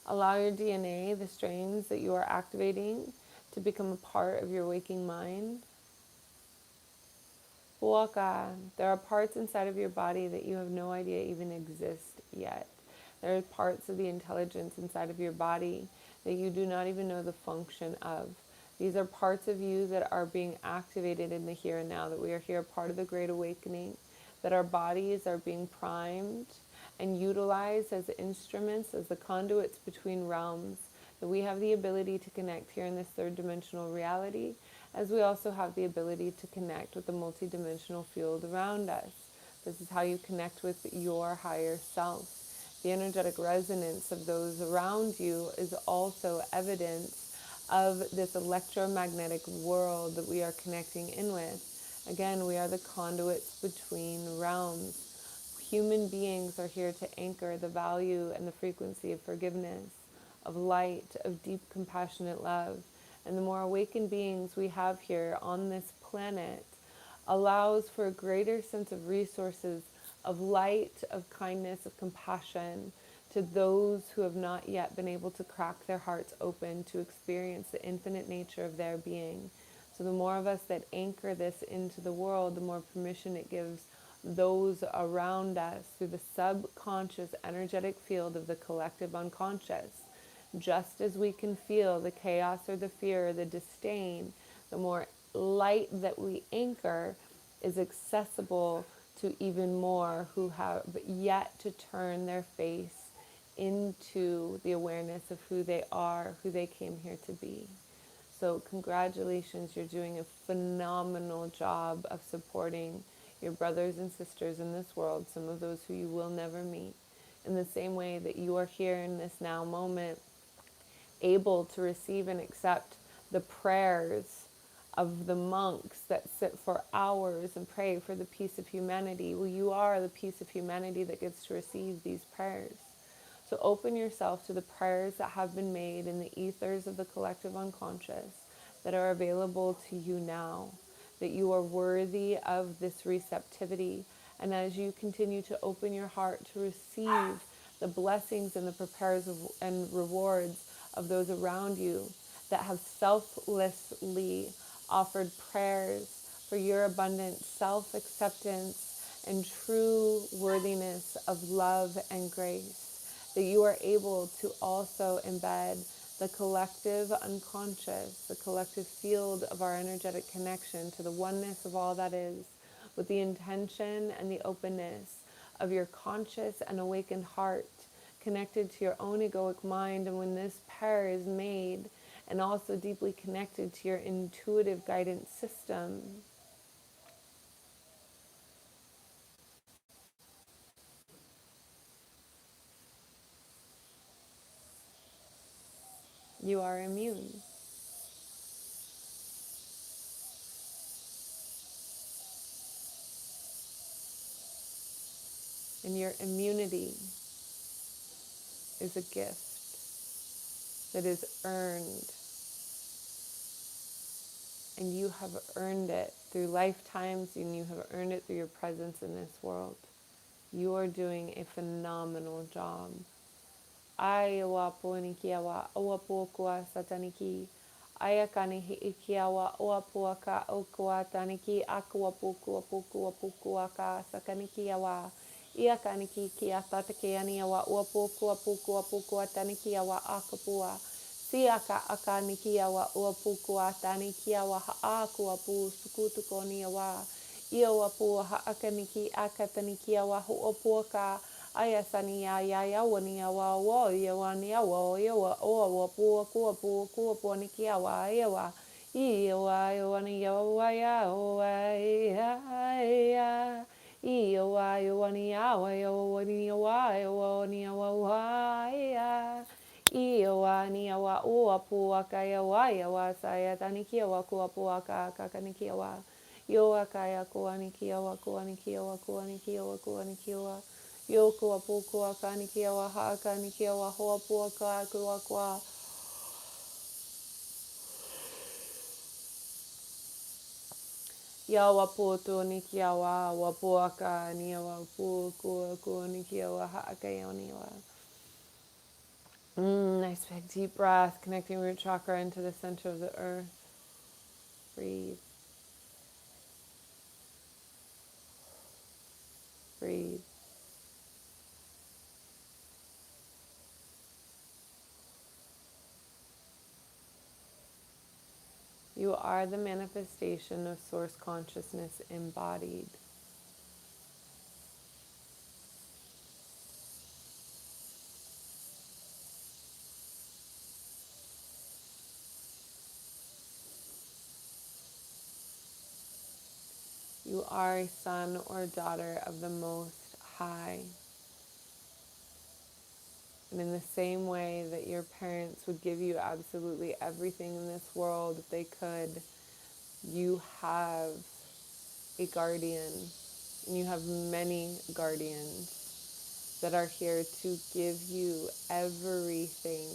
Allow your DNA, the strains that you are activating, to become a part of your waking mind. There are parts inside of your body that you have no idea even exist yet. There are parts of the intelligence inside of your body that you do not even know the function of. These are parts of you that are being activated in the here and now, that we are here part of the Great Awakening, that our bodies are being primed and utilized as instruments, as the conduits between realms, that we have the ability to connect here in this third dimensional reality, as we also have the ability to connect with the multidimensional field around us. This is how you connect with your higher self. The energetic resonance of those around you is also evidence of this electromagnetic world that we are connecting in with. Again, we are the conduits between realms. Human beings are here to anchor the value and the frequency of forgiveness, of light, of deep compassionate love. And the more awakened beings we have here on this planet allows for a greater sense of resources, of light, of kindness, of compassion, to those who have not yet been able to crack their hearts open to experience the infinite nature of their being. So the more of us that anchor this into the world, the more permission it gives those around us through the subconscious energetic field of the collective unconscious. Just as we can feel the chaos or the fear or the disdain, the more light that we anchor is accessible to even more who have yet to turn their face into the awareness of who they are, who they came here to be. So congratulations, you're doing a phenomenal job of supporting your brothers and sisters in this world, some of those who you will never meet, in the same way that you are here in this now moment, able to receive and accept the prayers of the monks that sit for hours and pray for the peace of humanity. Well, you are the peace of humanity that gets to receive these prayers. So open yourself to the prayers that have been made in the ethers of the collective unconscious that are available to you now, that you are worthy of this receptivity. And as you continue to open your heart to receive the blessings and the prayers and rewards of those around you that have selflessly offered prayers for your abundant self-acceptance and true worthiness of love and grace, that you are able to also embed the collective unconscious, the collective field of our energetic connection to the oneness of all that is, with the intention and the openness of your conscious and awakened heart connected to your own egoic mind. And when this pair is made and also deeply connected to your intuitive guidance system, you are immune. And your immunity is a gift that is earned, and you have earned it through lifetimes, and you have earned it through your presence in this world. You are doing a phenomenal job. Ai wa poiniki awa oa puakua sataniki. Aya kanihi iki awa oa puaka okua taniki akua pukua pukua pukua ka sakaniki awa. Ia kaniki ki a tatake ani awa oa pukua pukua taniki awa akapua. Siaka akaniki awa oa pukua taniki awa haakua pu sukutuko ni awa. Ia wa pua haakaniki akataniki awa oa puaka. Aya sani ya wani ya wa ya wani ya wa o wa ni kia wa ya wa I ya wani ya wa ya o ya I ya wani ya wa ya wani ya wa ni ya wa ya I ni ya wa o ka ya wa sa ya tani kia wa ka ni kia wa yo akaya ko ni kia wa ni kia wa ni kia wa ni kia wa yo kua pukua kanikia wa haka nikia wa hoa puaka kua kua. Ya wa putu nikia wa puaka nia wa pukua kua nikia wa haka yoni wa. Nice big deep breath, connecting root chakra into the center of the earth. Breathe. Breathe. You are the manifestation of source consciousness embodied. You are a son or daughter of the Most High. And in the same way that your parents would give you absolutely everything in this world if they could, you have a guardian, and you have many guardians that are here to give you everything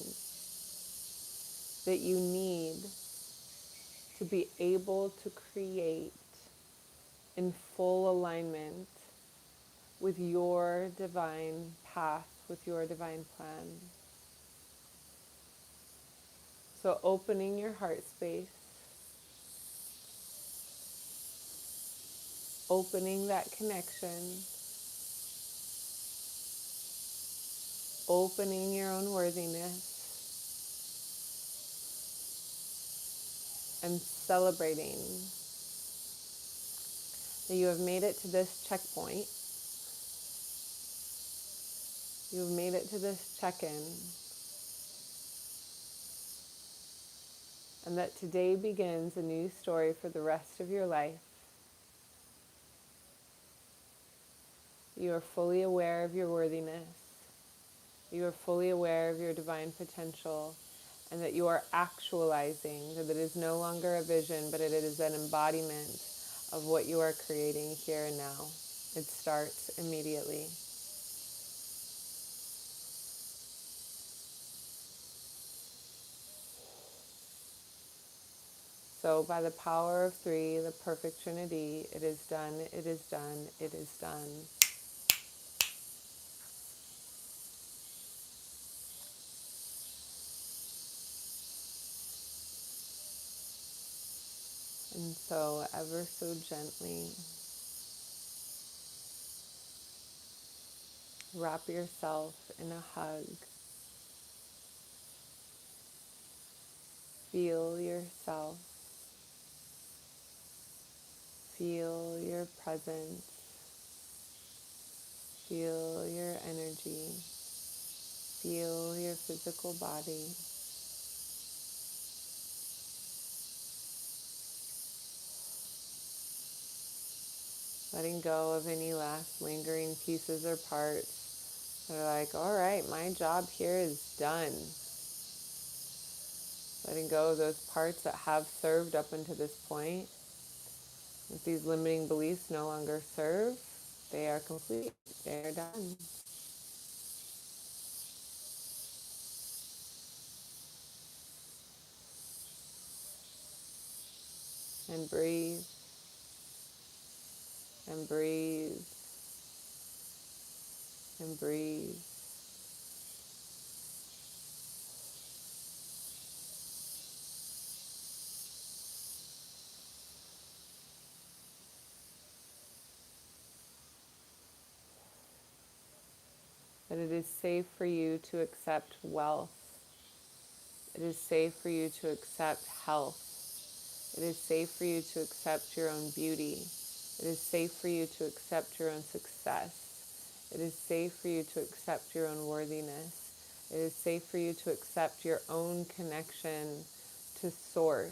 that you need to be able to create in full alignment with your divine path with your divine plan. So opening your heart space, opening that connection, opening your own worthiness, and celebrating that you have made it to this checkpoint. You have made it to this check-in, and that today begins a new story for the rest of your life. You are fully aware of your worthiness. You are fully aware of your divine potential, and that you are actualizing, that it is no longer a vision, but it is an embodiment of what you are creating here and now. It starts immediately. So by the power of three, the perfect Trinity, it is done, it is done, it is done. And so ever so gently, wrap yourself in a hug. Feel yourself. Feel your presence. Feel your energy. Feel your physical body. Letting go of any last lingering pieces or parts that are like, all right, my job here is done. Letting go of those parts that have served up until this point. If these limiting beliefs no longer serve, they are complete. They are done. And breathe. And breathe. And breathe. That it is safe for you to accept wealth. It is safe for you to accept health. It is safe for you to accept your own beauty. It is safe for you to accept your own success. It is safe for you to accept your own worthiness. It is safe for you to accept your own connection to Source.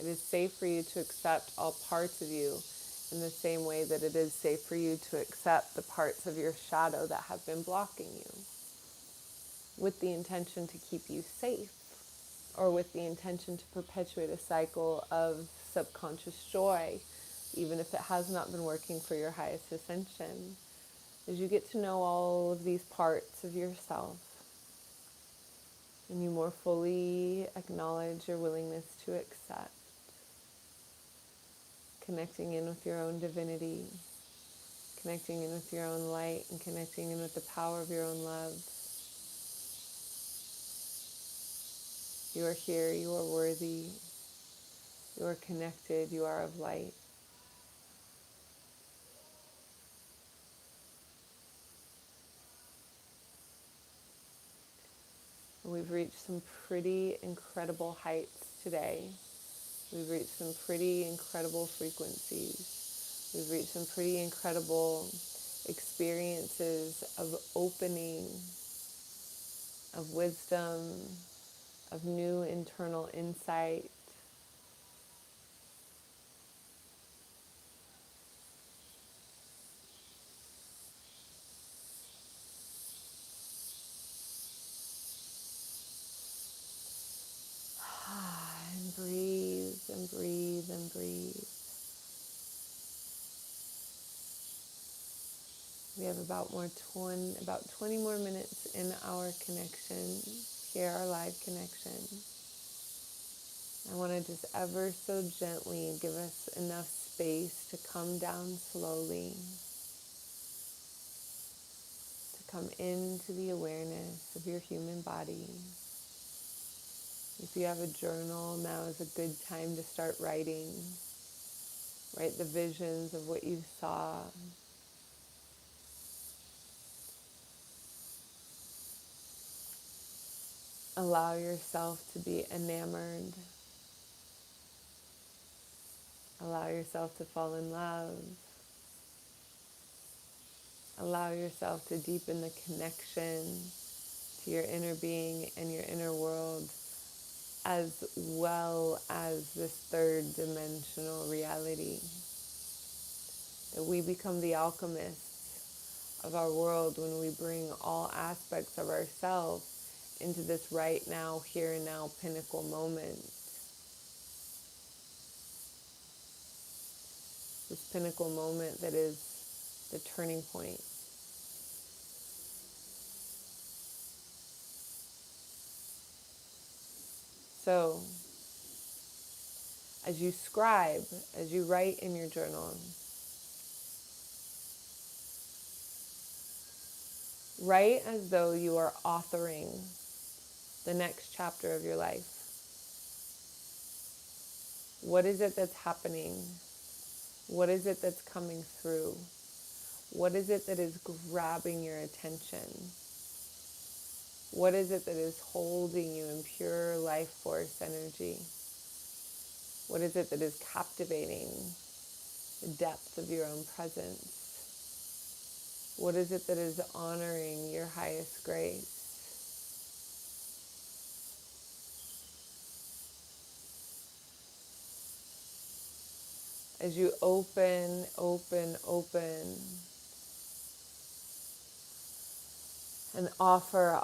It is safe for you to accept all parts of you in the same way that it is safe for you to accept the parts of your shadow that have been blocking you, with the intention to keep you safe, or with the intention to perpetuate a cycle of subconscious joy, even if it has not been working for your highest ascension. As you get to know all of these parts of yourself, and you more fully acknowledge your willingness to accept, connecting in with your own divinity, connecting in with your own light, and connecting in with the power of your own love. You are here, you are worthy, you are connected, you are of light. And we've reached some pretty incredible heights today. We've reached some pretty incredible frequencies. We've reached some pretty incredible experiences of opening, of wisdom, of new internal insight. And breathe and breathe and breathe. We have about 20 more minutes in our connection, here our live connection. I want to just ever so gently give us enough space to come down slowly, to come into the awareness of your human body. If you have a journal, now is a good time to start writing. Write the visions of what you saw. Allow yourself to be enamored. Allow yourself to fall in love. Allow yourself to deepen the connection to your inner being and your inner world, as well as this third dimensional reality. That we become the alchemists of our world when we bring all aspects of ourselves into this right now, here and now pinnacle moment. This pinnacle moment that is the turning point. So, as you scribe, as you write in your journal, write as though you are authoring the next chapter of your life. What is it that's happening? What is it that's coming through? What is it that is grabbing your attention? What is it that is holding you in pure life force energy? What is it that is captivating the depth of your own presence? What is it that is honoring your highest grace? As you open, and offer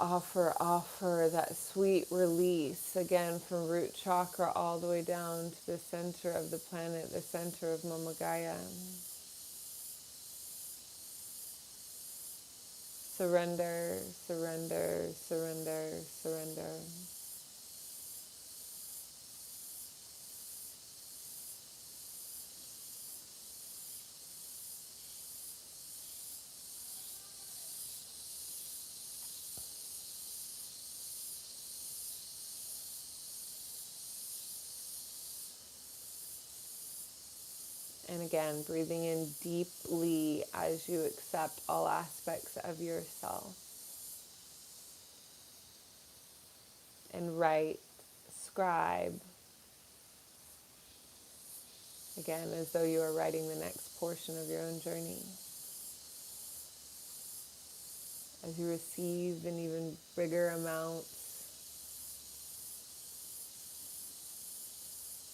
that sweet release, again, from root chakra all the way down to the center of the planet, the center of Mama Gaia. Surrender, surrender, surrender, surrender. And again, breathing in deeply as you accept all aspects of yourself. And write, scribe, again, as though you are writing the next portion of your own journey. As you receive in even bigger amounts,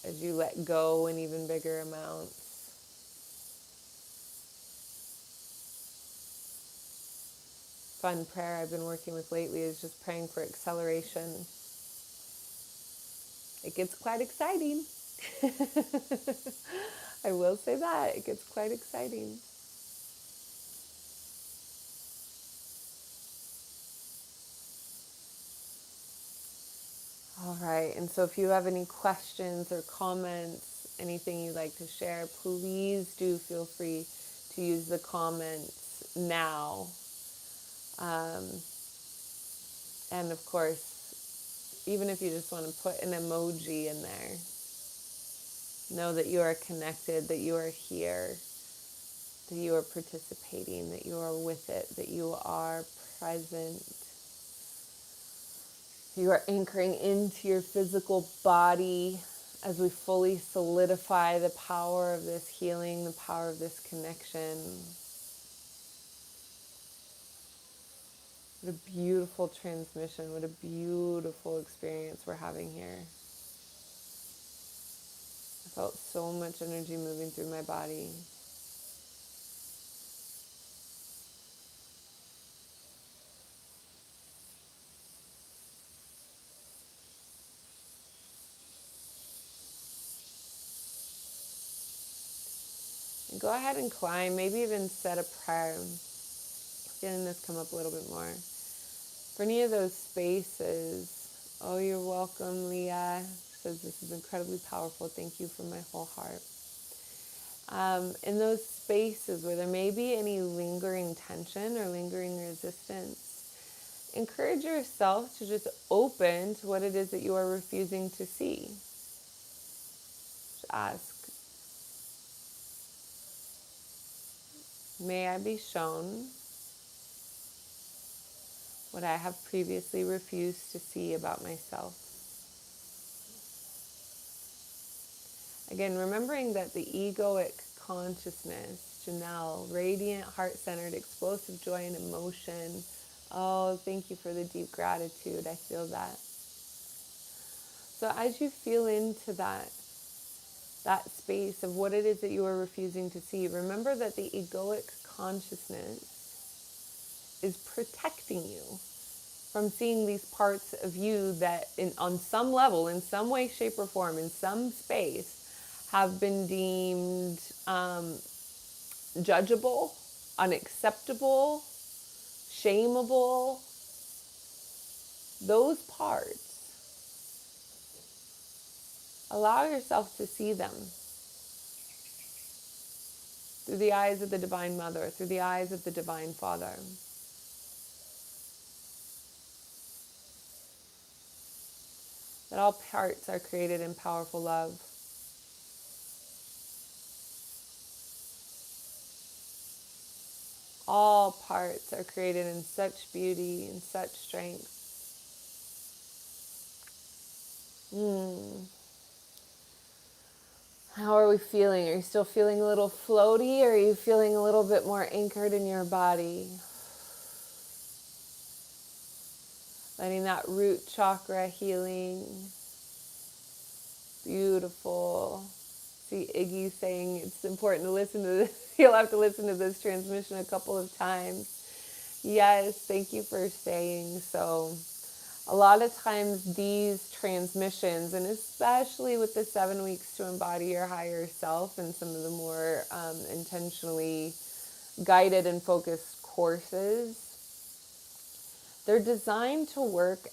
as you let go in even bigger amounts. Fun prayer I've been working with lately is just praying for acceleration. It gets quite exciting. I will say that. It gets quite exciting. All right, and so if you have any questions or comments, anything you'd like to share, please do feel free to use the comments now. And of course, even if you just want to put an emoji in there, know that you are connected, that you are here, that you are participating, that you are with it, that you are present. You are anchoring into your physical body as we fully solidify the power of this healing, the power of this connection. What a beautiful transmission. What a beautiful experience we're having here. I felt so much energy moving through my body. And go ahead and climb, maybe even set a prayer. Feeling this come up a little bit more. For any of those spaces, oh, you're welcome, Leah. says this is incredibly powerful. Thank you from my whole heart. In those spaces where there may be any lingering tension or lingering resistance, encourage yourself to just open to what it is that you are refusing to see. Just ask, may I be shown what I have previously refused to see about myself? Again, remembering that the egoic consciousness, Janelle, radiant, heart-centered, explosive joy and emotion. Oh, thank you for the deep gratitude. I feel that. So as you feel into that space of what it is that you are refusing to see, remember that the egoic consciousness is protecting you from seeing these parts of you that on some level, in some way, shape, or form, in some space, have been deemed judgeable, unacceptable, shameable. Those parts, allow yourself to see them through the eyes of the Divine Mother, through the eyes of the Divine Father. That all parts are created in powerful love. All parts are created in such beauty and such strength. How are we feeling? Are you still feeling a little floaty, or are you feeling a little bit more anchored in your body? Letting that root chakra healing. Beautiful. See Iggy saying it's important to listen to this. You'll have to listen to this transmission a couple of times. Yes, thank you for saying so. A lot of times these transmissions, and especially with the 7 weeks to embody your higher self and some of the more intentionally guided and focused courses, they're designed to work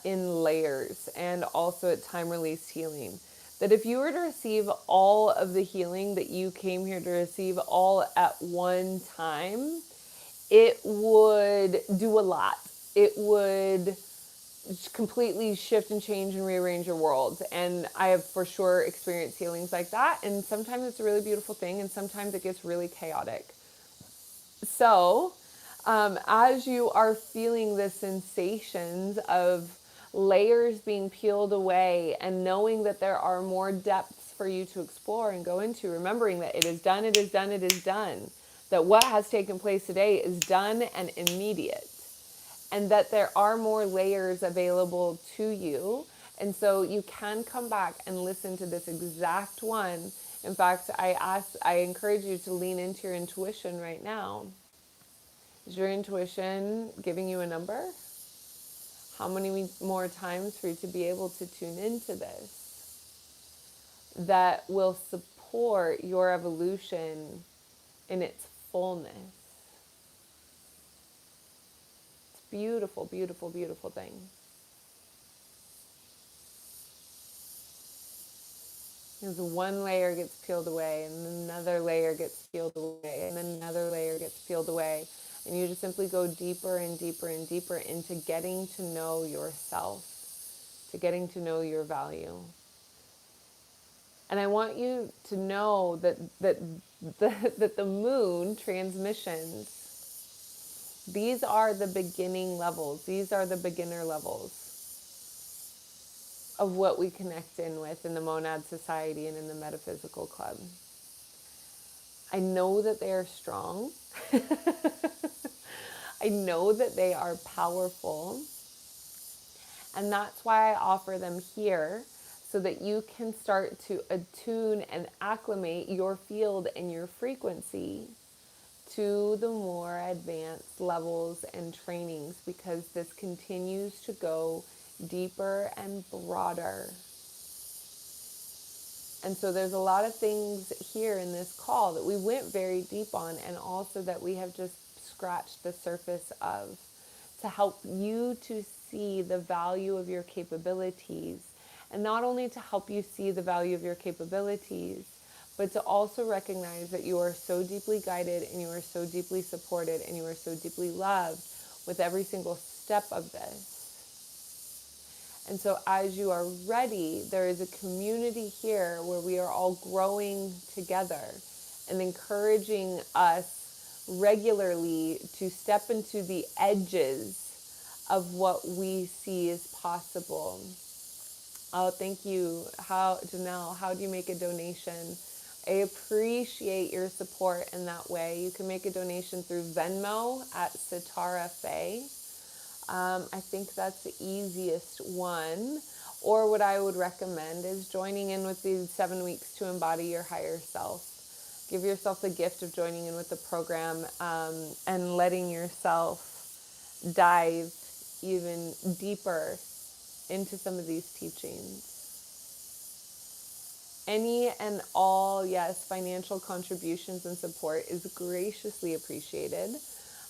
in layers and also at time-release healing. That if you were to receive all of the healing that you came here to receive all at one time, it would do a lot. It would completely shift and change and rearrange your world. And I have for sure experienced healings like that. And sometimes it's a really beautiful thing, and sometimes it gets really chaotic. So, as you are feeling the sensations of layers being peeled away and knowing that there are more depths for you to explore and go into, remembering that it is done, it is done, it is done. That what has taken place today is done and immediate. And that there are more layers available to you. And so you can come back and listen to this exact one. In fact, I encourage you to lean into your intuition right now. Is your intuition giving you a number? How many more times for you to be able to tune into this that will support your evolution in its fullness? It's a beautiful, beautiful, beautiful thing. As one layer gets peeled away, and another layer gets peeled away, and then another layer gets peeled away. And you just simply go deeper and deeper and deeper into getting to know yourself, to getting to know your value. And I want you to know that the moon transmissions, these are the beginning levels. These are the beginner levels of what we connect in with in the Monad Society and in the Metaphysical Club. I know that they are strong. I know that they are powerful. And that's why I offer them here, so that you can start to attune and acclimate your field and your frequency to the more advanced levels and trainings, because this continues to go deeper and broader. And so there's a lot of things here in this call that we went very deep on, and also that we have just scratched the surface of, to help you to see the value of your capabilities And not only to help you see the value of your capabilities, but to also recognize that you are so deeply guided and you are so deeply supported and you are so deeply loved with every single step of this. And so as you are ready, there is a community here where we are all growing together and encouraging us regularly to step into the edges of what we see as possible. Oh, thank you. Janelle, how do you make a donation? I appreciate your support in that way. You can make a donation through Venmo at Sitara Fe. I think that's the easiest one. Or what I would recommend is joining in with these 7 weeks to embody your higher self. Give yourself the gift of joining in with the program and letting yourself dive even deeper into some of these teachings. Any and all, yes, financial contributions and support is graciously appreciated.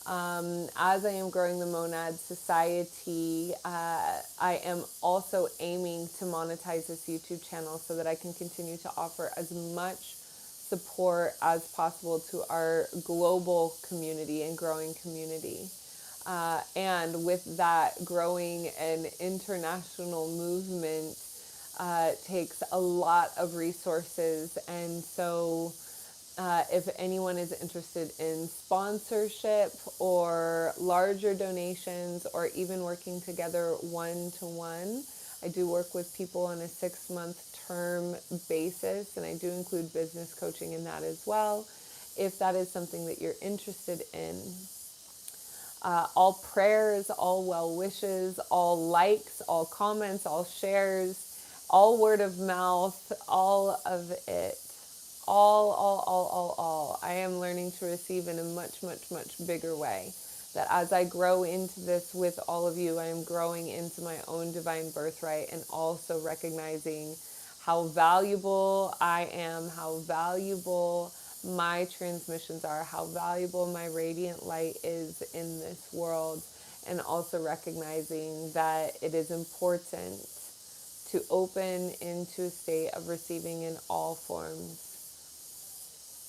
As I am growing the Monad Society, I am also aiming to monetize this YouTube channel so that I can continue to offer as much support as possible to our global community and growing community. And with that, growing an international movement takes a lot of resources. And so if anyone is interested in sponsorship or larger donations or even working together one-to-one, I do work with people on a 6-month term basis, and I do include business coaching in that as well. If that is something that you're interested in, all prayers, all well wishes, all likes, all comments, all shares, all word of mouth, all of it. All. I am learning to receive in a much, much, much bigger way. That as I grow into this with all of you, I am growing into my own divine birthright and also recognizing how valuable I am, how valuable my transmissions are, how valuable my radiant light is in this world, and also recognizing that it is important to open into a state of receiving in all forms.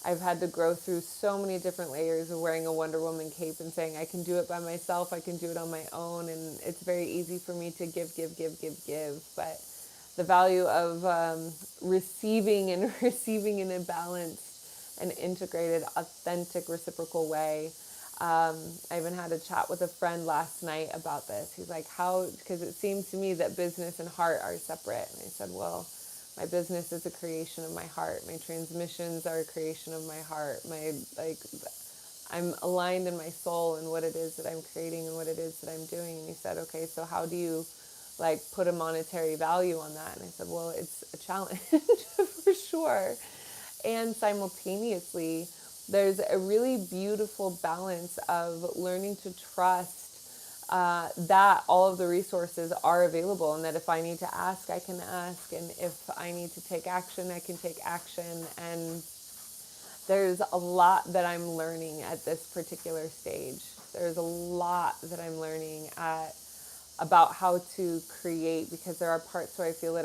I've had to grow through so many different layers of wearing a Wonder Woman cape and saying, I can do it by myself, I can do it on my own, and it's very easy for me to give. But the value of receiving and receiving in a balanced and integrated, authentic, reciprocal way. I even had a chat with a friend last night about this. He's like, how, because it seems to me that business and heart are separate. And I said, well, my business is a creation of my heart. My transmissions are a creation of my heart. I'm aligned in my soul and what it is that I'm creating and what it is that I'm doing. And he said, okay, so how do you put a monetary value on that? And I said, well, it's a challenge for sure. And simultaneously, there's a really beautiful balance of learning to trust that all of the resources are available, and that if I need to ask, I can ask, and if I need to take action, I can take action. And there's a lot that I'm learning at this particular stage. There's a lot that I'm learning about how to create, because there are parts where I feel that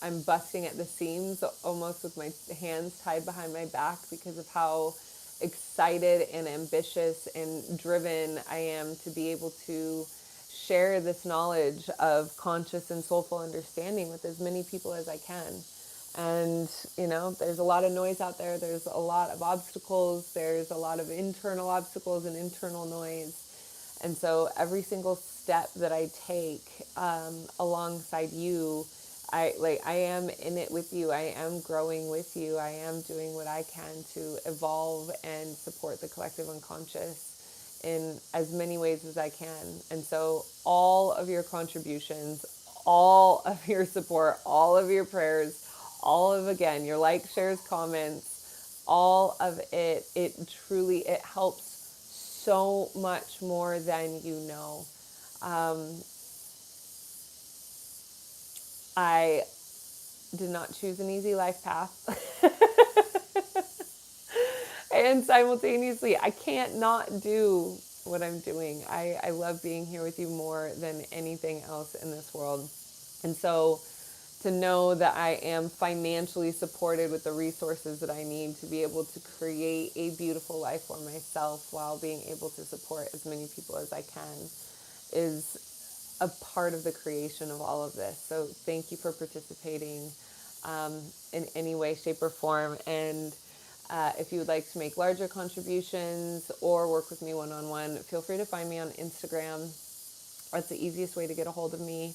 I'm busting at the seams, almost with my hands tied behind my back, because of how excited and ambitious and driven I am to be able to share this knowledge of conscious and soulful understanding with as many people as I can. And, there's a lot of noise out there. There's a lot of obstacles. There's a lot of internal obstacles and internal noise. And so every single step that I take alongside you, I am in it with you. I am growing with you. I am doing what I can to evolve and support the collective unconscious in as many ways as I can. And so all of your contributions, all of your support, all of your prayers, all of, again, your likes, shares, comments, all of it, it helps so much more than you know. I did not choose an easy life path. And simultaneously, I can't not do what I'm doing. I love being here with you more than anything else in this world. And so to know that I am financially supported with the resources that I need to be able to create a beautiful life for myself while being able to support as many people as I can is a part of the creation of all of this. So thank you for participating in any way, shape, or form. And if you would like to make larger contributions or work with me one-on-one, feel free to find me on Instagram. That's the easiest way to get a hold of me,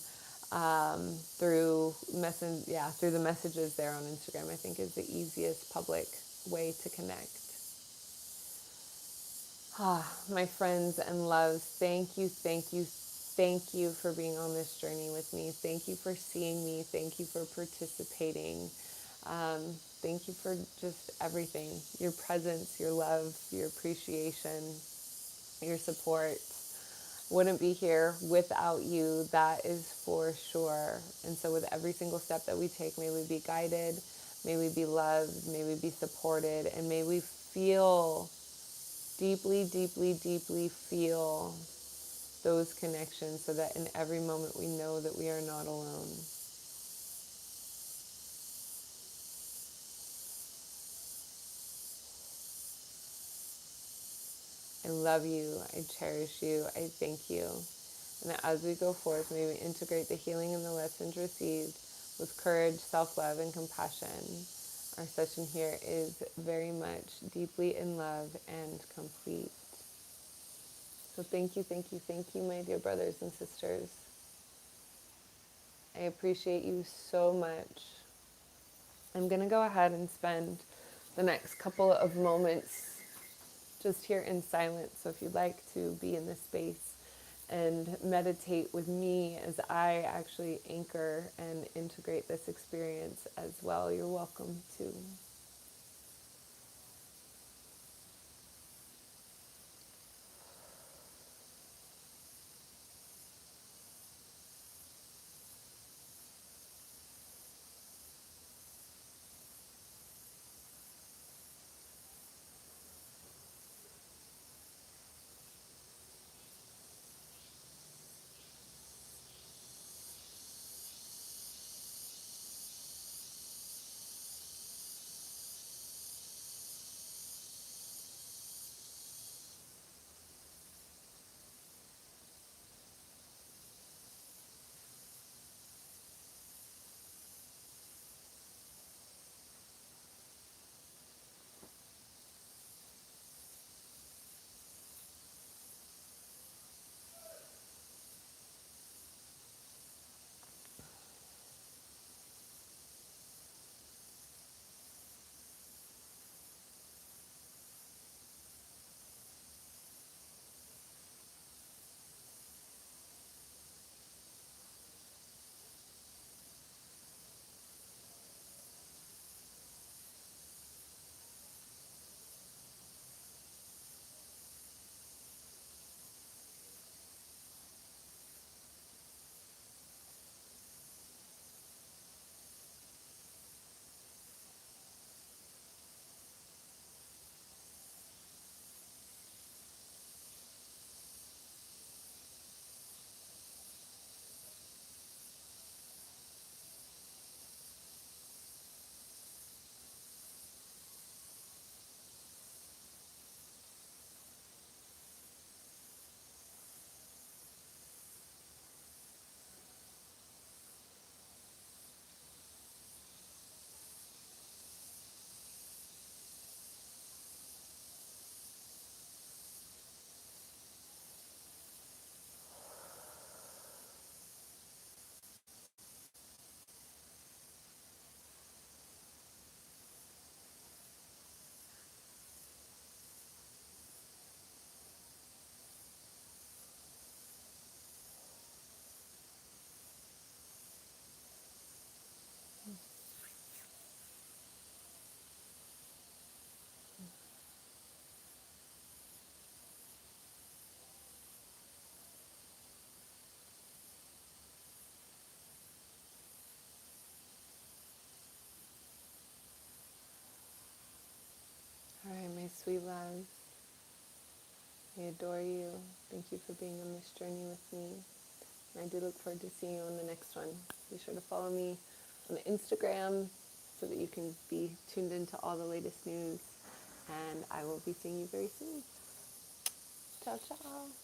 through through the messages there on Instagram. I think is the easiest public way to connect. My friends and loves, thank you, thank you, thank you for being on this journey with me. Thank you for seeing me. Thank you for participating. Thank you for just everything, your presence, your love, your appreciation, your support. Wouldn't be here without you, that is for sure. And so with every single step that we take, may we be guided, may we be loved, may we be supported, and may we feel deeply, deeply, deeply feel those connections so that in every moment we know that we are not alone. I love you, I cherish you, I thank you. And as we go forth, may we integrate the healing and the lessons received with courage, self-love, and compassion. Our session here is very much deeply in love and complete. So thank you, thank you, thank you, my dear brothers and sisters. I appreciate you so much. I'm going to go ahead and spend the next couple of moments just here in silence. So if you'd like to be in this space and meditate with me as I actually anchor and integrate this experience as well, you're welcome to. All right, my sweet loves, I adore you. Thank you for being on this journey with me. And I do look forward to seeing you on the next one. Be sure to follow me on Instagram so that you can be tuned into all the latest news. And I will be seeing you very soon. Ciao, ciao.